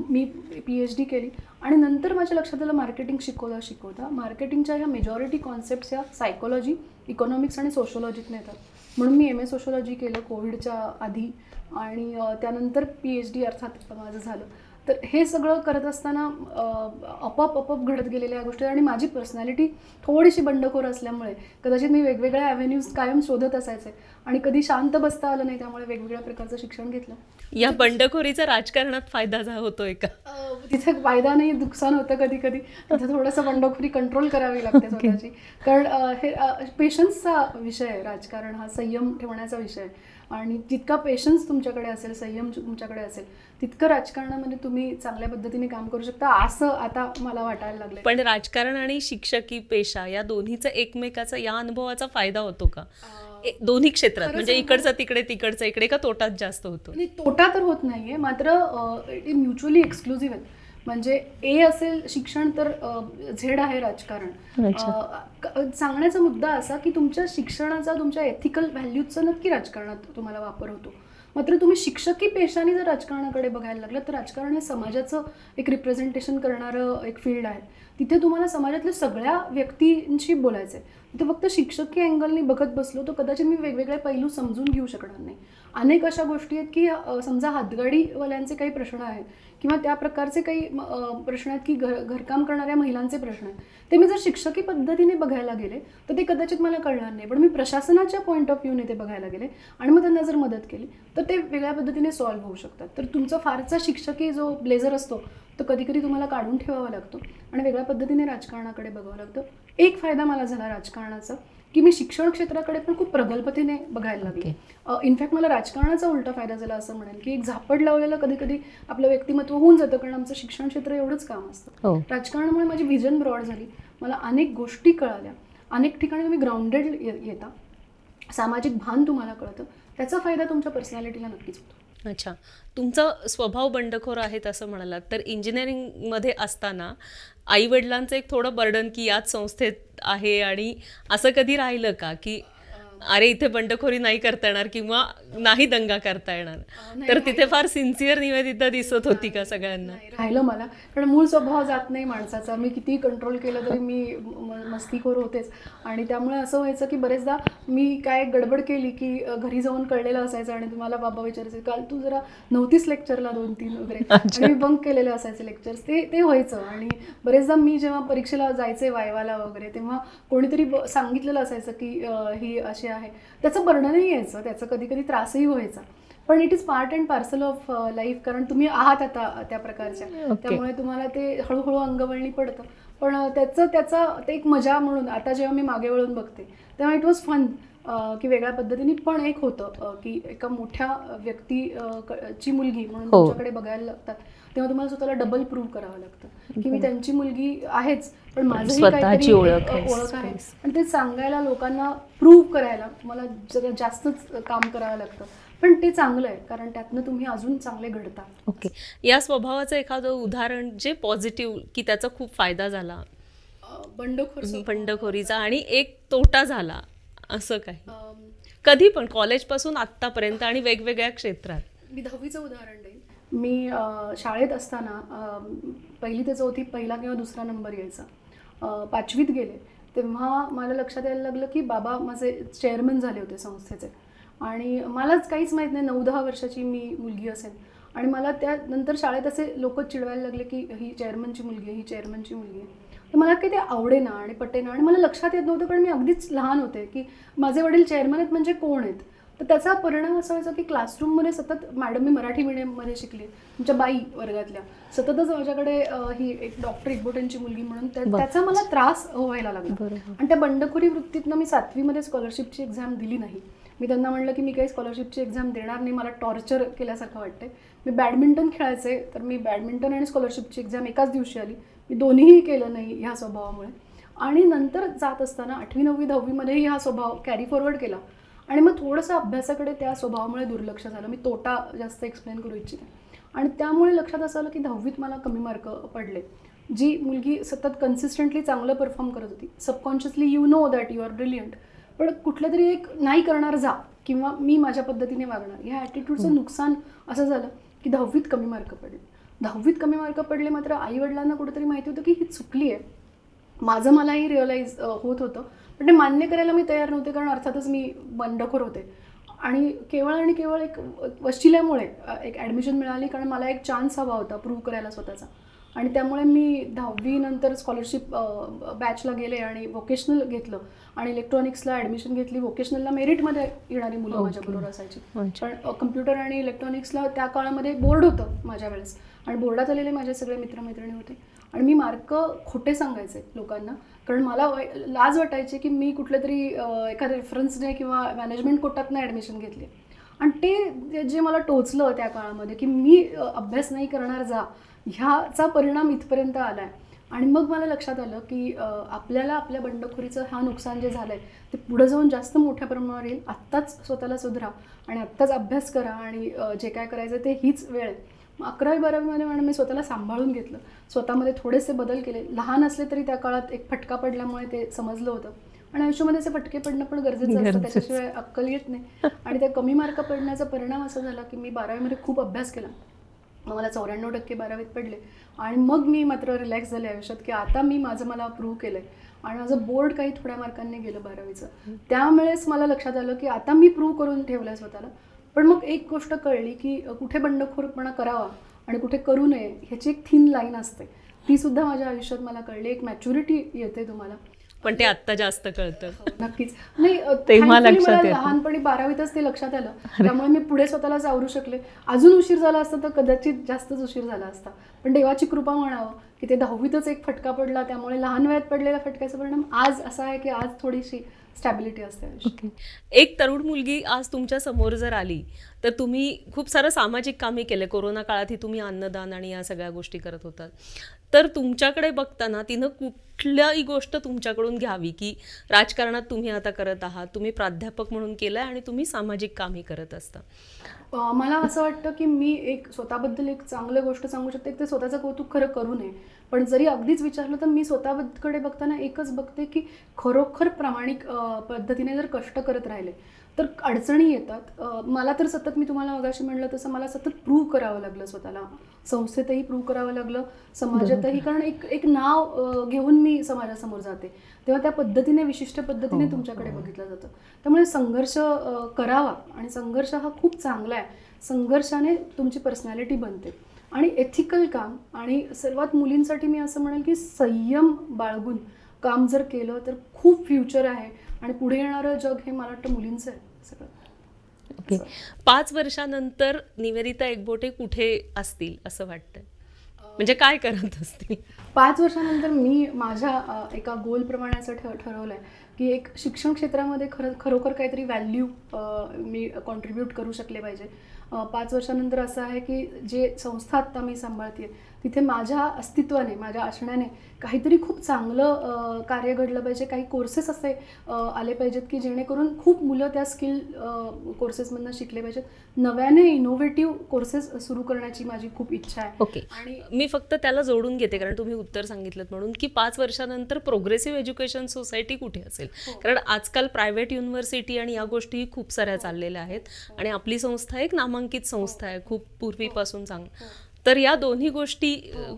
मी PhD केली आणि नंतर माझ्या लक्षात आलं मार्केटिंग शिकवता मार्केटिंगच्या ह्या मेजॉरिटी कॉन्सेप्ट्स ह्या सायकोलॉजी, इकॉनॉमिक्स आणि सोशोलॉजीतून येतात. म्हणून मी MA सोशोलॉजी केलं कोविडच्या आधी आणि त्यानंतर PhD अर्थात माझं झालं. तर हे सगळं करत असताना आपोआप घडत गेलेल्या गोष्टी आणि माझी पर्सनॅलिटी थोडीशी बंडखोर असल्यामुळे कदाचित मी वेगवेगळ्या ॲव्हेन्यूज कायम शोधत असायचे आणि कधी शांत बसता आलं नाही, त्यामुळे वेगवेगळ्या प्रकारचं शिक्षण घेतलं. या बंडखोरीचा राजकारणात फायदा होतोय का? तिथे फायदा नाही, नुकसान होतं कधी कधी. तिथे थोडंसं बंडखोरी कंट्रोल करावी लागते स्वतःची, कारण हे पेशन्सचा विषय आहे. राजकारण हा संयम ठेवण्याचा विषय आहे आणि जितका पेशन्स तुमच्याकडे असेल, संयम तुमच्याकडे असेल, तितकं राजकारणामध्ये तुम्ही चांगल्या पद्धतीने काम करू शकता असं आता मला वाटायला लागलं. पण राजकारण आणि शिक्षकी पेशा या दोन्हीचा एकमेकाचा या अनुभवाचा फायदा होतो का दोन्ही क्षेत्रात? म्हणजे इकडचा तिकडे, तिकडचा इकडे, का तोटाच जास्त होतो? तोटा तर होत नाहीये, मात्र म्युच्युअली एक्सक्लुझिव्ह आहेत. म्हणजे A असेल शिक्षण तर Z आहे राजकारण. सांगण्याचा मुद्दा असा की तुमच्या शिक्षणाचा, तुमच्या एथिकल व्हॅल्यूजचा नक्की राजकारणात तुम्हाला वापर होतो. मात्र तुम्ही शिक्षकी पेशाने जर राजकारणाकडे बघायला लागलं तर राजकारण हे समाजाचं एक रिप्रेझेंटेशन करणारं एक फील्ड आहे. तिथे तुम्हाला समाजातल्या सगळ्या व्यक्तींशी बोलायचं आहे. तिथे फक्त शिक्षकी अँगलनी बघत बसलो तर कदाचित मी वेगवेगळे पैलू समजून घेऊ शकणार नाही. अनेक अशा गोष्टी आहेत की समजा हातगाडीवाल्यांचे काही प्रश्न आहेत किंवा त्या प्रकारचे काही प्रश्न आहेत की घरकाम करणाऱ्या महिलांचे प्रश्न आहेत, ते मी जर शिक्षकी पद्धतीने बघायला गेले तर ते कदाचित मला कळणार नाही. पण मी प्रशासनाच्या पॉईंट ऑफ व्ह्यूने ते बघायला गेले आणि मग त्यांना जर मदत केली तर ते वेगळ्या पद्धतीने सॉल्व्ह होऊ शकतात. तर तुमचा फारचा शिक्षकी जो ब्लेझर असतो तो कधी कधी तुम्हाला काढून ठेवावा लागतो आणि वेगळ्या पद्धतीने राजकारणाकडे बघावं लागतं. एक फायदा मला झाला राजकारणाचा की मी शिक्षण क्षेत्राकडे पण खूप प्रगल्भतेने बघायला लागले. इनफॅक्ट मला राजकारणाचा उलटा फायदा झाला असं म्हणेल की एक झापड लावलेलं कधी कधी आपलं व्यक्तिमत्व होऊन जातं, कारण आमचं शिक्षण क्षेत्र एवढंच काम असतं. राजकारणामुळे माझी व्हिजन ब्रॉड झाली, मला अनेक गोष्टी कळाल्या, अनेक ठिकाणी तुम्ही ग्राउंडेड येता, सामाजिक भान तुम्हाला कळतं, त्याचा फायदा तुमच्या पर्सनॅलिटीला नक्कीच होतो. अच्छा, तुमचा स्वभाव बंडखोर आहेत असं म्हणालात, तर इंजिनिअरिंगमध्ये असताना आईवडिलांचं एक थोडं बर्डन की याच संस्थेत आहे आणि असं कधी राहिलं का की अरे इथे बंडखोरी नाही करता येणार किंवा नाही दंगा करता येणार, नाही, तर तिथे फार सिन्सिअर निवेदिता दिसत होती का सगळ्यांना? नाही, राहिलं मला, कारण मूळ स्वभाव जात नाही माणसाचा. मी किती कंट्रोल केलं तरी मी मस्तीखोर होतेच. आणि त्यामुळे असं व्हायचं की बरेचदा मी काय गडबड केली की घरी जाऊन कळलेलं असायचं आणि तुम्हाला बाबा विचारायचे, काल तू जरा नव्हतीच लेक्चरला 2-3 वगैरे, आणि मी बंक केलेले असायचे लेक्चर्स. ते व्हायचं. आणि बरेचदा मी जेव्हा परीक्षेला जायचे वायवाला वगैरे, तेव्हा कोणीतरी सांगितलेलं असायचं की ही अशी आहे. त्याचं वर्णनही यायचं, त्याचा कधी कधी त्रासही व्हायचा. पण it is part and parcel of life, कारण तुम्ही आहात आता त्या प्रकारच्या, त्यामुळे तुम्हाला ते हळूहळू अंगवळणी पडतं. पण त्याचा ते एक मजा म्हणून आता जेव्हा मी मागे वळून बघते तेव्हा इट वॉज फन की वेगळ्या पद्धतीने. पण एक होतं की एका मोठ्या ची मुलगी म्हणून तुमच्याकडे बघायला लागतात, तेव्हा तुम्हाला स्वतःला डबल प्रूव्ह करावं लागतं की मी त्यांची मुलगी आहेच, पण माझंही काहीतरी ओळख आहे. आणि ते सांगायला, लोकांना प्रूव्ह करायला मला जरा जास्तच काम करावं लागतं. पण ते चांगलं आहे, कारण त्यातनं तुम्ही अजून चांगले घडता. ओके, या स्वभावाचं एखादं उदाहरण जे पॉझिटिव्ह, की त्याचा खूप फायदा झाला बंडखोरीचा आणि एक तोटा झाला, असं काही कधी पण कॉलेजपासून आत्तापर्यंत आणि वेगवेगळ्या क्षेत्रात? मी 10वीचं उदाहरण देईन. मी शाळेत असताना 1ली ते 4थी पहिला किंवा दुसरा नंबर यायचा. 5वीत गेले तेव्हा मला लक्षात यायला लागलं की बाबा माझे चेअरमन झाले होते संस्थेचे, आणि मलाच काहीच माहीत नाही, 9-10 वर्षाची मी मुलगी असेल. आणि मला त्यानंतर शाळेत असे लोक चिडवायला लागले की ही चेअरमनची मुलगी आहे, ही चेअरमनची मुलगी आहे. तर मला काही ते आवडेना आणि पटेना, आणि मला लक्षात येत नव्हतं, कारण मी अगदीच लहान होते की माझे वडील चेअरमन आहेत म्हणजे कोण आहेत. तर त्याचा परिणाम असा व्हायचा की क्लासरूममध्ये सतत, मॅडम मी मराठी मीडियममध्ये शिकली, तुमच्या बाई वर्गातल्या सततच माझ्याकडे ही एक डॉक्टर इकबोटेंची मुलगी म्हणून त्याचा मला त्रास व्हायला लागला. आणि त्या बंडखोरी वृत्तीतनं मी 7वीमध्ये स्कॉलरशिपची एक्झाम दिली नाही. मी त्यांना म्हणलं की मी काही स्कॉलरशिपची एक्झाम देणार नाही, मला टॉर्चर केल्यासारखं वाटतंय. मी बॅडमिंटन खेळायचे, तर मी बॅडमिंटन आणि स्कॉलरशिपची एक्झाम एकाच दिवशी आली. मी दोन्हीही केलं नाही ह्या स्वभावामुळे. आणि नंतर जात असताना 8वी 9वी 10वीमध्येही हा स्वभाव कॅरी फॉरवर्ड केला. आणि मग थोडंसं अभ्यासाकडे त्या स्वभावामुळे दुर्लक्ष झालं. मी तोटा जास्त एक्सप्लेन करू इच्छिते. आणि त्यामुळे लक्षात असं आलं की 10वीत मला कमी मार्क पडले. जी मुलगी सतत कन्सिस्टंटली चांगलं परफॉर्म करत होती, subconsciously you know that you are brilliant, पण कुठलं तरी एक नाही करणार जा, किंवा मी माझ्या पद्धतीने वागणार, ह्या ॲटिट्यूडचं नुकसान असं झालं की 10वीत कमी मार्क पडले. 10वीत कमी मार्क पडले, मात्र आईवडिलांना कुठेतरी माहिती होतं की ही चुकली आहे. माझं मलाही रिअलाईज होत होतं, पण ते मान्य करायला मी तयार नव्हते, कारण अर्थातच मी बंडखोर होते. आणि केवळ एक वशिल्यामुळे एक ॲडमिशन मिळाली, कारण मला एक चान्स हवा होता प्रूव्ह करायला स्वतःचा. आणि त्यामुळे मी 10वी नंतर स्कॉलरशिप बॅचला गेले आणि व्होकेशनल घेतलं, आणि इलेक्ट्रॉनिक्सला ॲडमिशन घेतली. व्होकेशनलला मेरिटमध्ये येणारी मुलं माझ्याबरोबर असायची, पण कम्प्युटर आणि इलेक्ट्रॉनिक्सला त्या काळामध्ये बोर्ड होतं माझ्या वेळेस, आणि बोर्डात आलेले माझे सगळे मित्रमैत्रिणी होते. आणि मी मार्क खोटे सांगायचे लोकांना, कारण मला लाज वाटायची की मी कुठल्या तरी एखाद्या रेफरन्सने किंवा मॅनेजमेंट कोटातनं ॲडमिशन घेतली. आणि ते जे मला टोचलं त्या काळामध्ये की मी अभ्यास नाही करणार जा, ह्याचा परिणाम इथपर्यंत आला आहे. आणि मग मला लक्षात आलं की आपल्याला आपल्या बंडखोरीचं हा नुकसान जे झालं आहे ते पुढं जाऊन जास्त मोठ्या प्रमाणावर येईल. आत्ताच स्वतःला सुधरा आणि आत्ताच अभ्यास करा, आणि जे काय करायचं ते हीच वेळ आहे. 11वी-12वीमध्ये मॅडम मी स्वतःला सांभाळून घेतलं, स्वतःमध्ये थोडेसे बदल केले. लहान असले तरी त्या काळात एक फटका पडल्यामुळे ते समजलं होतं, आणि आयुष्यामध्ये असे फटके पडणं पण गरजेचं असतं, त्याच्याशिवाय अक्कल येत नाही. आणि त्या कमी मार्क पडण्याचा परिणाम असा झाला की मी 12वीमध्ये खूप अभ्यास केला, मला 94% 12वीत पडले. आणि मग मी मात्र रिलॅक्स झाले आयुष्यात की आता मी मला प्रूव्ह केलं आहे, आणि माझं बोर्ड काही थोड्या मार्कांनी गेलं 12वीचं. त्यामुळेच मला लक्षात आलं की आता मी प्रूव्ह करून ठेवलं आहे स्वतःला. पण मग एक गोष्ट कळली की कुठे बंडखोरपणा करावा आणि कुठे करू नये ह्याची एक थिन लाईन असते. ती सुद्धा माझ्या आयुष्यात मला कळली. एक मॅच्युरिटी येते तुम्हाला, पण ते आत्ता जास्त कळतं. नक्कीच नाही, तेव्हा मला लहानपणी 12वीतच ते लक्षात आलं, त्यामुळे मी पुढे स्वतःला सावरू शकले. अजून उशीर झाला असता तर कदाचित जास्तच उशीर झाला असता, पण देवाची कृपा म्हणावं की ते 10वीतच एक फटका पडला, त्यामुळे लहान वयात पडलेल्या फटक्याचा परिणाम आज असा आहे की आज थोडीशी स्टॅबिलिटी असते. एक तरुण मुलगी आज तुमच्या समोर जर आली तर तुम्ही खूप सारं सामाजिक कामे केले, कोरोना काळातही तुम्ही अन्नदान आणि या सगळ्या गोष्टी करत होतात, तर तुमच्याकडे बघताना तिनं कुठल्याही गोष्ट तुमच्याकडून घ्यावी, की राजकारणात तुम्ही आता करत आहात, तुम्ही प्राध्यापक म्हणून केलं आणि तुम्ही सामाजिक कामे करत असता? मला असं वाटतं की मी एक स्वतःबद्दल एक चांगली गोष्ट सांगू शकते, ते स्वतःचं कौतुक खरं करू नये. पण जरी अगदीच विचारलं तर मी स्वतःकडे बघताना एकच बघते की खरोखर प्रामाणिक पद्धतीने जर कष्ट करत राहिले तर अडचणी येतात. मला तर सतत, मी तुम्हाला मगाशी म्हणलं तसं, मला सतत प्रूव्ह करावं लागलं स्वतःला, संस्थेतही प्रूव्ह करावं लागलं, समाजातही, कारण एक नाव घेऊन मी समाजासमोर जाते तेव्हा त्या पद्धतीने, विशिष्ट पद्धतीने तुमच्याकडे बघितलं जातं. त्यामुळे संघर्ष करावा, आणि संघर्ष हा खूप चांगला आहे. संघर्षाने तुमची पर्सनॅलिटी बनते. आणि एथिकल काम, आणि सर्वात मुलींसाठी मी असं म्हणेल की संयम बाळगून काम जर केलं तर खूप फ्युचर आहे, आणि पुढे येणारं जग हे मला वाटतं मुलींचं आहे सगळं. ओके. 5 वर्षानंतर निवेदिता एकबोटे कुठे असतील असं वाटतंय, म्हणजे काय करत असतील? 5 वर्षानंतर मी माझ्या एका गोलप्रमाणे असं ठरवलं आहे की एक शिक्षण क्षेत्रामध्ये खरोखर काहीतरी व्हॅल्यू मी कॉन्ट्रीब्यूट करू शकले पाहिजे. 5 वर्षानंतर असं आहे की जे संस्था आत्ता मी सांभाळते तिथे माझ्या अस्तित्वाने, माझ्या असण्याने काहीतरी खूप चांगलं कार्य घडलं पाहिजे. काही कोर्सेस असे आले पाहिजेत की जेणेकरून खूप मुलं त्या स्किल कोर्सेसमधनं शिकले पाहिजेत. नव्याने इनोव्हेटिव्ह कोर्सेस सुरू करण्याची माझी खूप इच्छा आहे. ओके. आणि मी फक्त त्याला जोडून घेते, कारण तुम्ही उत्तर सांगितलं म्हणून, की 5 वर्षानंतर प्रोग्रेसिव्ह एज्युकेशन सोसायटी कुठे असेल? कारण आजकाल प्रायव्हेट युनिव्हर्सिटी आणि या गोष्टी खूप साऱ्या चाललेल्या आहेत, आणि आपली संस्था एक नामांकित संस्था आहे खूप पूर्वीपासून तर या दोन्ही गोष्टी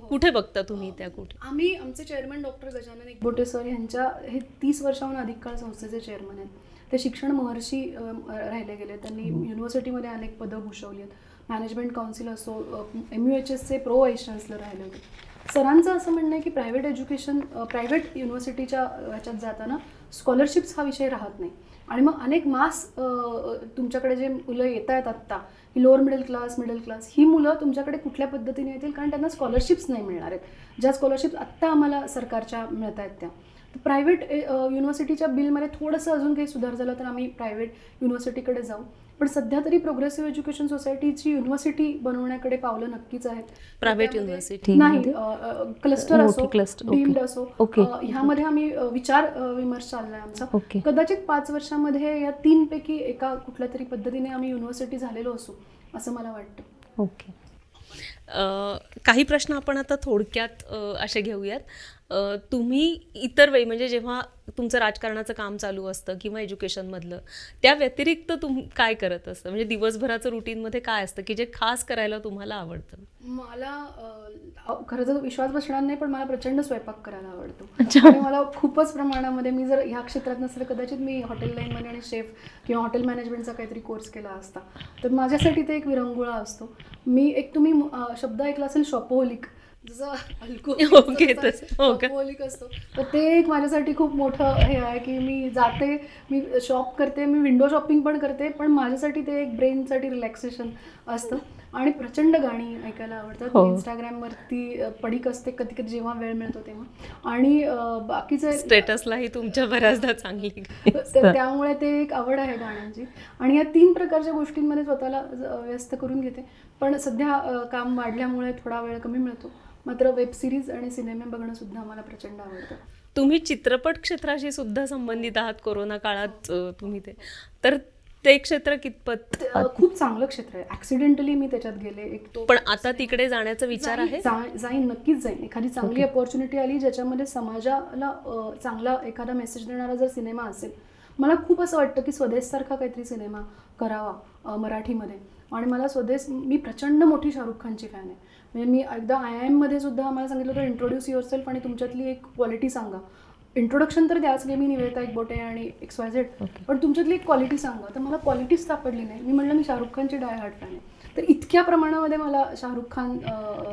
कुठे बघता तुम्ही? त्या कुठे? आम्ही, आमचे chairman doctor Gajanan Ekbote sir यांच्या हे 30 वर्षाहून अधिक काळ संस्थेचे चेअरमन आहेत. ते शिक्षण महर्षी राहिले गेले. त्यांनी युनिव्हर्सिटीमध्ये अनेक पदं भूषवली आहेत. मॅनेजमेंट काउन्सिल असो, MUHSचे प्रो व्हाईस चान्सलर राहिले होते. सरांचं असं म्हणणं आहे की प्रायव्हेट एज्युकेशन, प्रायव्हेट युनिव्हर्सिटीच्या ह्याच्यात जाताना स्कॉलरशिप्स हा विषय राहत नाही. आणि मग अनेक मास तुमच्याकडे जे मुलं येत आहेत आत्ता, ही लोअर मिडल क्लास, ही मुलं तुमच्याकडे कुठल्या पद्धतीने येतील? कारण त्यांना स्कॉलरशिप्स नाही मिळणार आहेत, ज्या स्कॉलरशिप्स आत्ता आम्हाला सरकारच्या मिळत आहेत त्या. प्रायव्हेट युनिव्हर्सिटीच्या बिलमध्ये थोडंसं अजून काही सुधार झाला तर आम्ही प्रायव्हेट युनिव्हर्सिटीकडे जाऊ. पण सध्या तरी प्रोग्रेसिव्ह एज्युकेशन सोसायटीची युनिव्हर्सिटी बनवण्याकडे पावलं नक्कीच आहेत. प्रायव्हेट युनिव्हर्सिटी नाही, क्लस्टर असो, डीम्ड असो, ह्यामध्ये आम्ही विचार विमर्श चाललाय आमचा. कदाचित 5 वर्षामध्ये या 3 पैकी एका कुठल्या तरी पद्धतीने आम्ही युनिव्हर्सिटी झालेलो असू असं मला वाटतं. ओके. काही प्रश्न आपण आता थोडक्यात असे घेऊयात. तुम्ही इतर वेळी, म्हणजे जेव्हा तुमचं राजकारणाचं काम चालू असतं किंवा एज्युकेशनमधलं, त्या व्यतिरिक्त तुम्ही काय करत असतं? म्हणजे दिवसभराचं रुटीनमध्ये काय असतं की जे खास करायला तुम्हाला आवडतं? मला खरं तर विश्वास बसणार नाही, पण मला प्रचंड स्वयंपाक करायला आवडतो. आणि मला खूपच प्रमाणामध्ये, मी जर ह्या क्षेत्रात नसलं कदाचित मी हॉटेल लाईनमध्ये आणि शेफ किंवा हॉटेल मॅनेजमेंटचा काहीतरी कोर्स केला असता. तर माझ्यासाठी ते एक विरंगुळा असतो. मी एक, तुम्ही शब्द ऐकला असेल शॉपोहोलिक, जसं शॉपोहोलिक असतो, तर ते एक माझ्यासाठी खूप मोठं हे आहे की मी जाते, मी शॉप करते, मी विंडो शॉपिंग पण करते, पण माझ्यासाठी ते एक ब्रेनसाठी रिलॅक्सेशन असतं. आणि प्रचंड गाणी ऐकायला आवडतात. इंस्टाग्रामवरती पडीक असते कधी कधी जेव्हा वेळ मिळतो तेव्हा, आणि बाकीचे स्टेटसलाही तुमच्या बऱ्याचदा चांगली, त्यामुळे ते एक आवड आहे गाण्यांची. आणि या 3 प्रकारच्या गोष्टींमध्ये स्वतःला व्यस्त करून घेते. पण सध्या काम वाढल्यामुळे थोडा वेळ कमी मिळतो. मात्र वेब सिरीज आणि सिनेमे बघणं सुद्धा मला प्रचंड आवडतं. तुम्ही चित्रपट क्षेत्राशी सुद्धा संबंधित आहात. कोरोना काळात तुम्ही तर ते क्षेत्र कितपत? खूप चांगलं क्षेत्र आहे. ऍक्सिडेंटली मी त्याच्यात गेले पण आता तिकडे जाण्याचा विचार आहे? जाईन, नक्कीच जाईन. एखादी चांगली अपॉर्च्युनिटी आली ज्याच्यामध्ये समाजाला चांगला एखादा मेसेज देणारा जर सिनेमा असेल. मला खूप असं वाटतं की स्वदेशसारखा काहीतरी सिनेमा करावा मराठीमध्ये. आणि मला स्वदेश, मी प्रचंड मोठी शाहरुख खानची फॅन आहे. म्हणजे मी एकदा IIM मध्ये सुद्धा आम्हाला सांगितलं होतं इंट्रोड्यूस युअरसेल्फ आणि तुमच्यातली एक क्वालिटी सांगा. इंट्रोडक्शन तर द्याच गे, मी निवेदिता एकबोटे आणि XYZ, पण तुमच्यातली एक क्वालिटी सांगा. तर मला क्वालिटीच सापडली नाही. मी म्हणलं मी शाहरुख खानची डाय हार्ट फॅन आहे. तर इतक्या प्रमाणामध्ये मला शाहरुख खान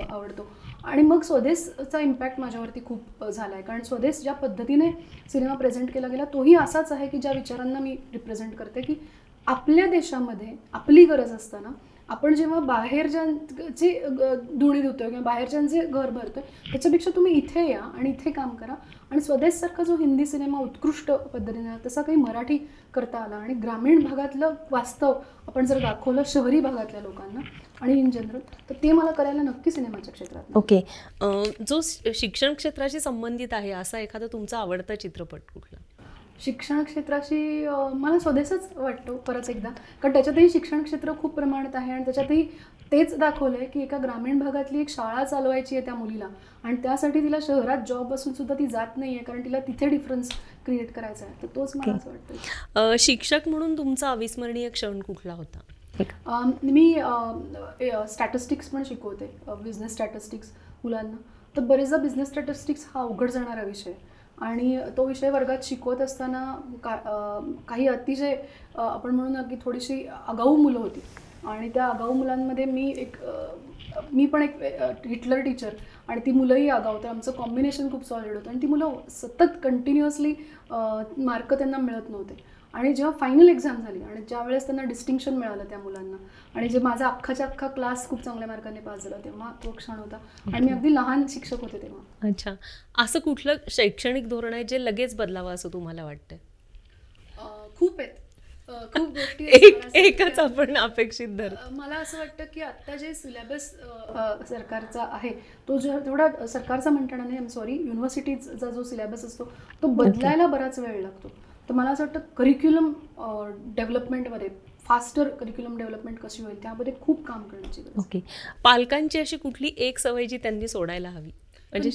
आवडतो. आणि मग स्वदेशचा इम्पॅक्ट माझ्यावरती खूप झाला आहे. कारण स्वदेश ज्या पद्धतीने सिनेमा प्रेझेंट केला गेला तोही असाच आहे की ज्या विचारांना मी रिप्रेझेंट करते, की आपल्या देशामध्ये आपली गरज असताना आपण जेव्हा बाहेरच्यांची धुणी धुतोय किंवा बाहेरच्यांचे घर भरतोय, त्याच्यापेक्षा तुम्ही इथे या आणि इथे काम करा. आणि स्वदेशसारखा जो हिंदी सिनेमा उत्कृष्ट पद्धतीने तसा काही मराठी करता आला. आणि ग्रामीण भागातलं वास्तव आपण जर दाखवलं शहरी भागातल्या लोकांना आणि इन जनरल, तर ते मला करायला नक्की सिनेमाच्या क्षेत्रात. ओके. जो शिक्षण क्षेत्राशी संबंधित आहे असा एखादा तुमचा आवडता चित्रपट कुठला? शिक्षण क्षेत्राशी मला स्वदेशच वाटतो परत एकदा, कारण त्याच्यातही शिक्षण क्षेत्र खूप प्रमाणात आहे आणि त्याच्यातही तेच दाखवलं आहे की एका ग्रामीण भागातली एक शाळा चालवायची आहे त्या मुलीला आणि त्यासाठी तिला शहरात जॉब असून सुद्धा ती जात नाही आहे, कारण तिला तिथे डिफरन्स क्रिएट करायचा आहे. तर तोच मला असं वाटतं. शिक्षक म्हणून तुमचा अविस्मरणीय क्षण कुठला होता? मी स्टॅटिस्टिक्स पण शिकवते, बिझनेस स्टॅटिस्टिक्स मुलांना. तर बरेचदा बिझनेस स्टॅटिस्टिक्स हा अवघड जाणारा विषय आणि तो विषय वर्गात शिकवत असताना काही अतिशय आपण म्हणू ना की थोडीशी आगाऊ मुलं होती आणि त्या आगाऊ मुलांमध्ये मी पण एक हिटलर टीचर आणि ती मुलंही आगाऊ, तर आमचं कॉम्बिनेशन खूप सॉलिड होतं आणि ती मुलं सतत कंटिन्युअसली मार्क त्यांना मिळत नव्हते. आणि जेव्हा फायनल एक्झाम झाली आणि ज्या वेळेस त्यांना डिस्टिंक्शन मिळालं त्या मुलांना आणि जे माझा अख्खा क्लास खूप चांगल्या मार्काने पास झाला, तेव्हा तो क्षण होता आणि मी अगदी लहान शिक्षक होते तेव्हा. अच्छा, असं कुठलं शैक्षणिक धोरण आहे जे लगेच बदलावं असं तुम्हाला वाटतं? खूप आहेत, खूप गोष्टी एकच आपण अपेक्षित धर. मला असं वाटतं की आत्ता जे सिलेबस सरकारचा आहे तो थोडा सरकारचा म्हणताना नाही, सॉरी, युनिव्हर्सिटीचा जो सिलेबस असतो तो बदलायला बराच वेळ लागतो. तर मला असं वाटतं करिक्युलम डेव्हलपमेंटमध्ये फास्टर करिक्युलम डेव्हलपमेंट कशी होईल त्यामध्ये खूप काम करण्याची गरज. ओके, पालकांची अशी कुठली एक सवय जी त्यांनी सोडायला हवी? म्हणजे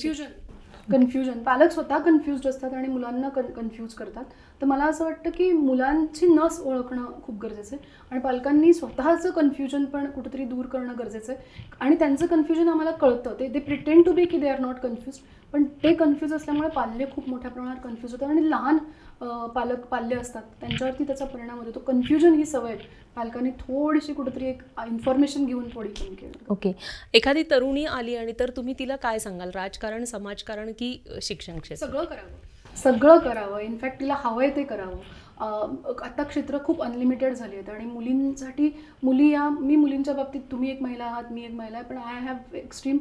कन्फ्युजन. पालक स्वतः कन्फ्युज्ड असतात आणि मुलांना कन्फ्यूज करतात. तर मला असं वाटतं की मुलांची नस ओळखणं खूप गरजेचं आहे आणि पालकांनी स्वतःचं कन्फ्युजन पण कुठेतरी दूर करणं गरजेचं आहे. आणि त्यांचं कन्फ्युजन आम्हाला कळतं, ते प्रिटेंड टू बी की दे आर नॉट कन्फ्युज, पण ते कन्फ्यूज असल्यामुळे पाल्य खूप मोठ्या प्रमाणात कन्फ्यूज होतात आणि लहान पाल्य असतात त्यांच्यावरती त्याचा परिणाम होतो. तो कन्फ्युजन ही सवय पालकांनी थोडीशी कुठेतरी एक इन्फॉर्मेशन घेऊन थोडी कमी केली. ओके, एखादी तरुणी आली आणि तर तुम्ही तिला काय सांगाल? राजकारण, समाजकारण की शिक्षण क्षेत्र? सगळं करावं. इनफॅक्ट तिला हवंय ते करावं. आता क्षेत्र खूप अनलिमिटेड झाली आहेत आणि मुलींसाठी मी मुलींच्या बाबतीत, तुम्ही एक महिला आहात, मी एक महिला आहे, पण I have extreme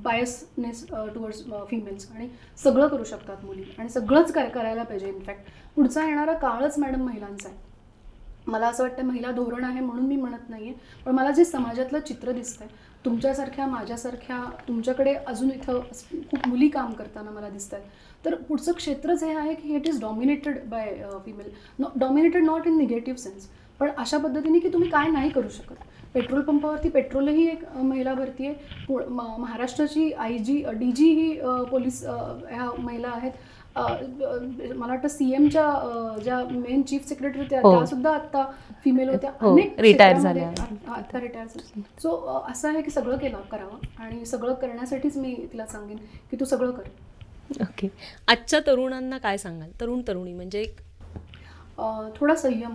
biasness towards females आणि सगळं करू शकतात मुली आणि सगळंच करायला पाहिजे. इनफॅक्ट पुढचा येणारा काळच मॅडम महिलांचा आहे. मला असं वाटतं महिला धोरण आहे म्हणून मी म्हणत नाही आहे, पण मला जे समाजातलं चित्र दिसतंय, तुमच्यासारख्या माझ्यासारख्या तुमच्याकडे अजून इथं खूप मुली काम करताना मला दिसत आहेत. तर पुढचं क्षेत्रच हे आहे की it is dominated by female, dominated not in negative sense, पण अशा पद्धतीने की तुम्ही काय नाही करू शकत. पेट्रोल पंपावरती पेट्रोलही एक महिला भरती आहे. महाराष्ट्राची DG ही पोलीस ह्या महिला आहेत. मला वाटतं CMच्या ज्या मेन चीफ सेक्रेटरी त्या सुद्धा आता फिमेल होत्या. अनेक रिटायर झाल्या, आता रिटायर झाल्या. सो असं आहे की सगळं करावं आणि सगळं करण्यासाठीच मी तिला सांगेन की तू सगळं कर. ओके, आजच्या तरुणांना काय सांगाल? तरुणी म्हणजे थोडा संयम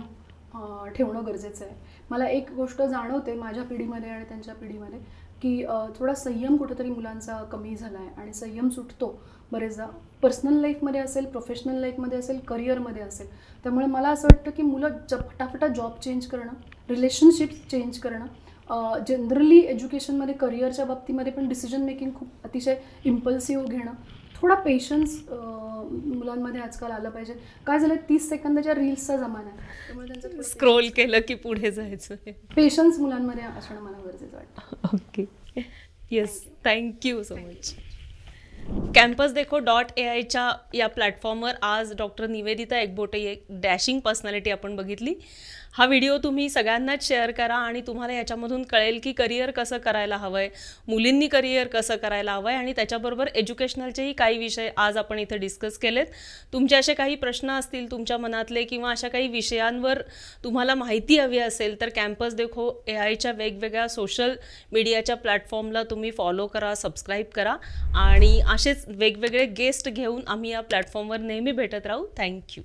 ठेवणं गरजेचं आहे. मला एक गोष्ट जाणवते माझ्या पिढीमध्ये आणि त्यांच्या पिढीमध्ये की थोडा संयम कुठेतरी मुलांचा कमी झाला आहे आणि संयम सुटतो बरेचदा, पर्सनल लाईफमध्ये असेल, प्रोफेशनल लाईफमध्ये असेल, करिअरमध्ये असेल. त्यामुळे मला असं वाटतं की मुलं फटाफट जॉब चेंज करणं, रिलेशनशिप्स चेंज करणं, जनरली एज्युकेशनमध्ये करिअरच्या बाबतीमध्ये पण डिसिजन मेकिंग खूप अतिशय इम्पल्सिव्ह घेणं, थोडा पेशन्स मुलांमध्ये आजकाल आलं पाहिजे. काय झालं, 30 सेकंदाच्या रील्सचा जमाना आहे, त्यामुळे त्यांचं स्क्रोल केलं की पुढे जायचं. पेशन्स मुलांमध्ये असणं मला गरजेचं वाटतं. Okay, yes, thank you so much. campusdekho.ai या प्लॅटफॉर्मवर आज डॉक्टर निवेदिता एकबोटे, एक डॅशिंग पर्सनॅलिटी आपण बघितली. हा व्हिडिओ तुम्ही सगळ्यांनाच शेअर करा आणि तुम्हाला याच्यामधून कळेल की करिअर कसं करायला हवं आहे, मुलींनी करिअर कसं करायला हवं आहे आणि त्याच्याबरोबर एज्युकेशनलचेही काही विषय आज आपण इथे डिस्कस केलेत. तुमचे असे काही प्रश्न असतील तुमच्या मनातले किंवा अशा काही विषयांवर तुम्हाला माहिती हवी असेल तर कॅम्पस देखो AIच्या वेगवेगळ्या सोशल मीडियाच्या प्लॅटफॉर्मला तुम्ही फॉलो करा, सबस्क्राईब करा आणि असेच वेगवेगळे गेस्ट घेऊन आम्ही या प्लॅटफॉर्मवर नेहमी भेटत राहू. थँक्यू.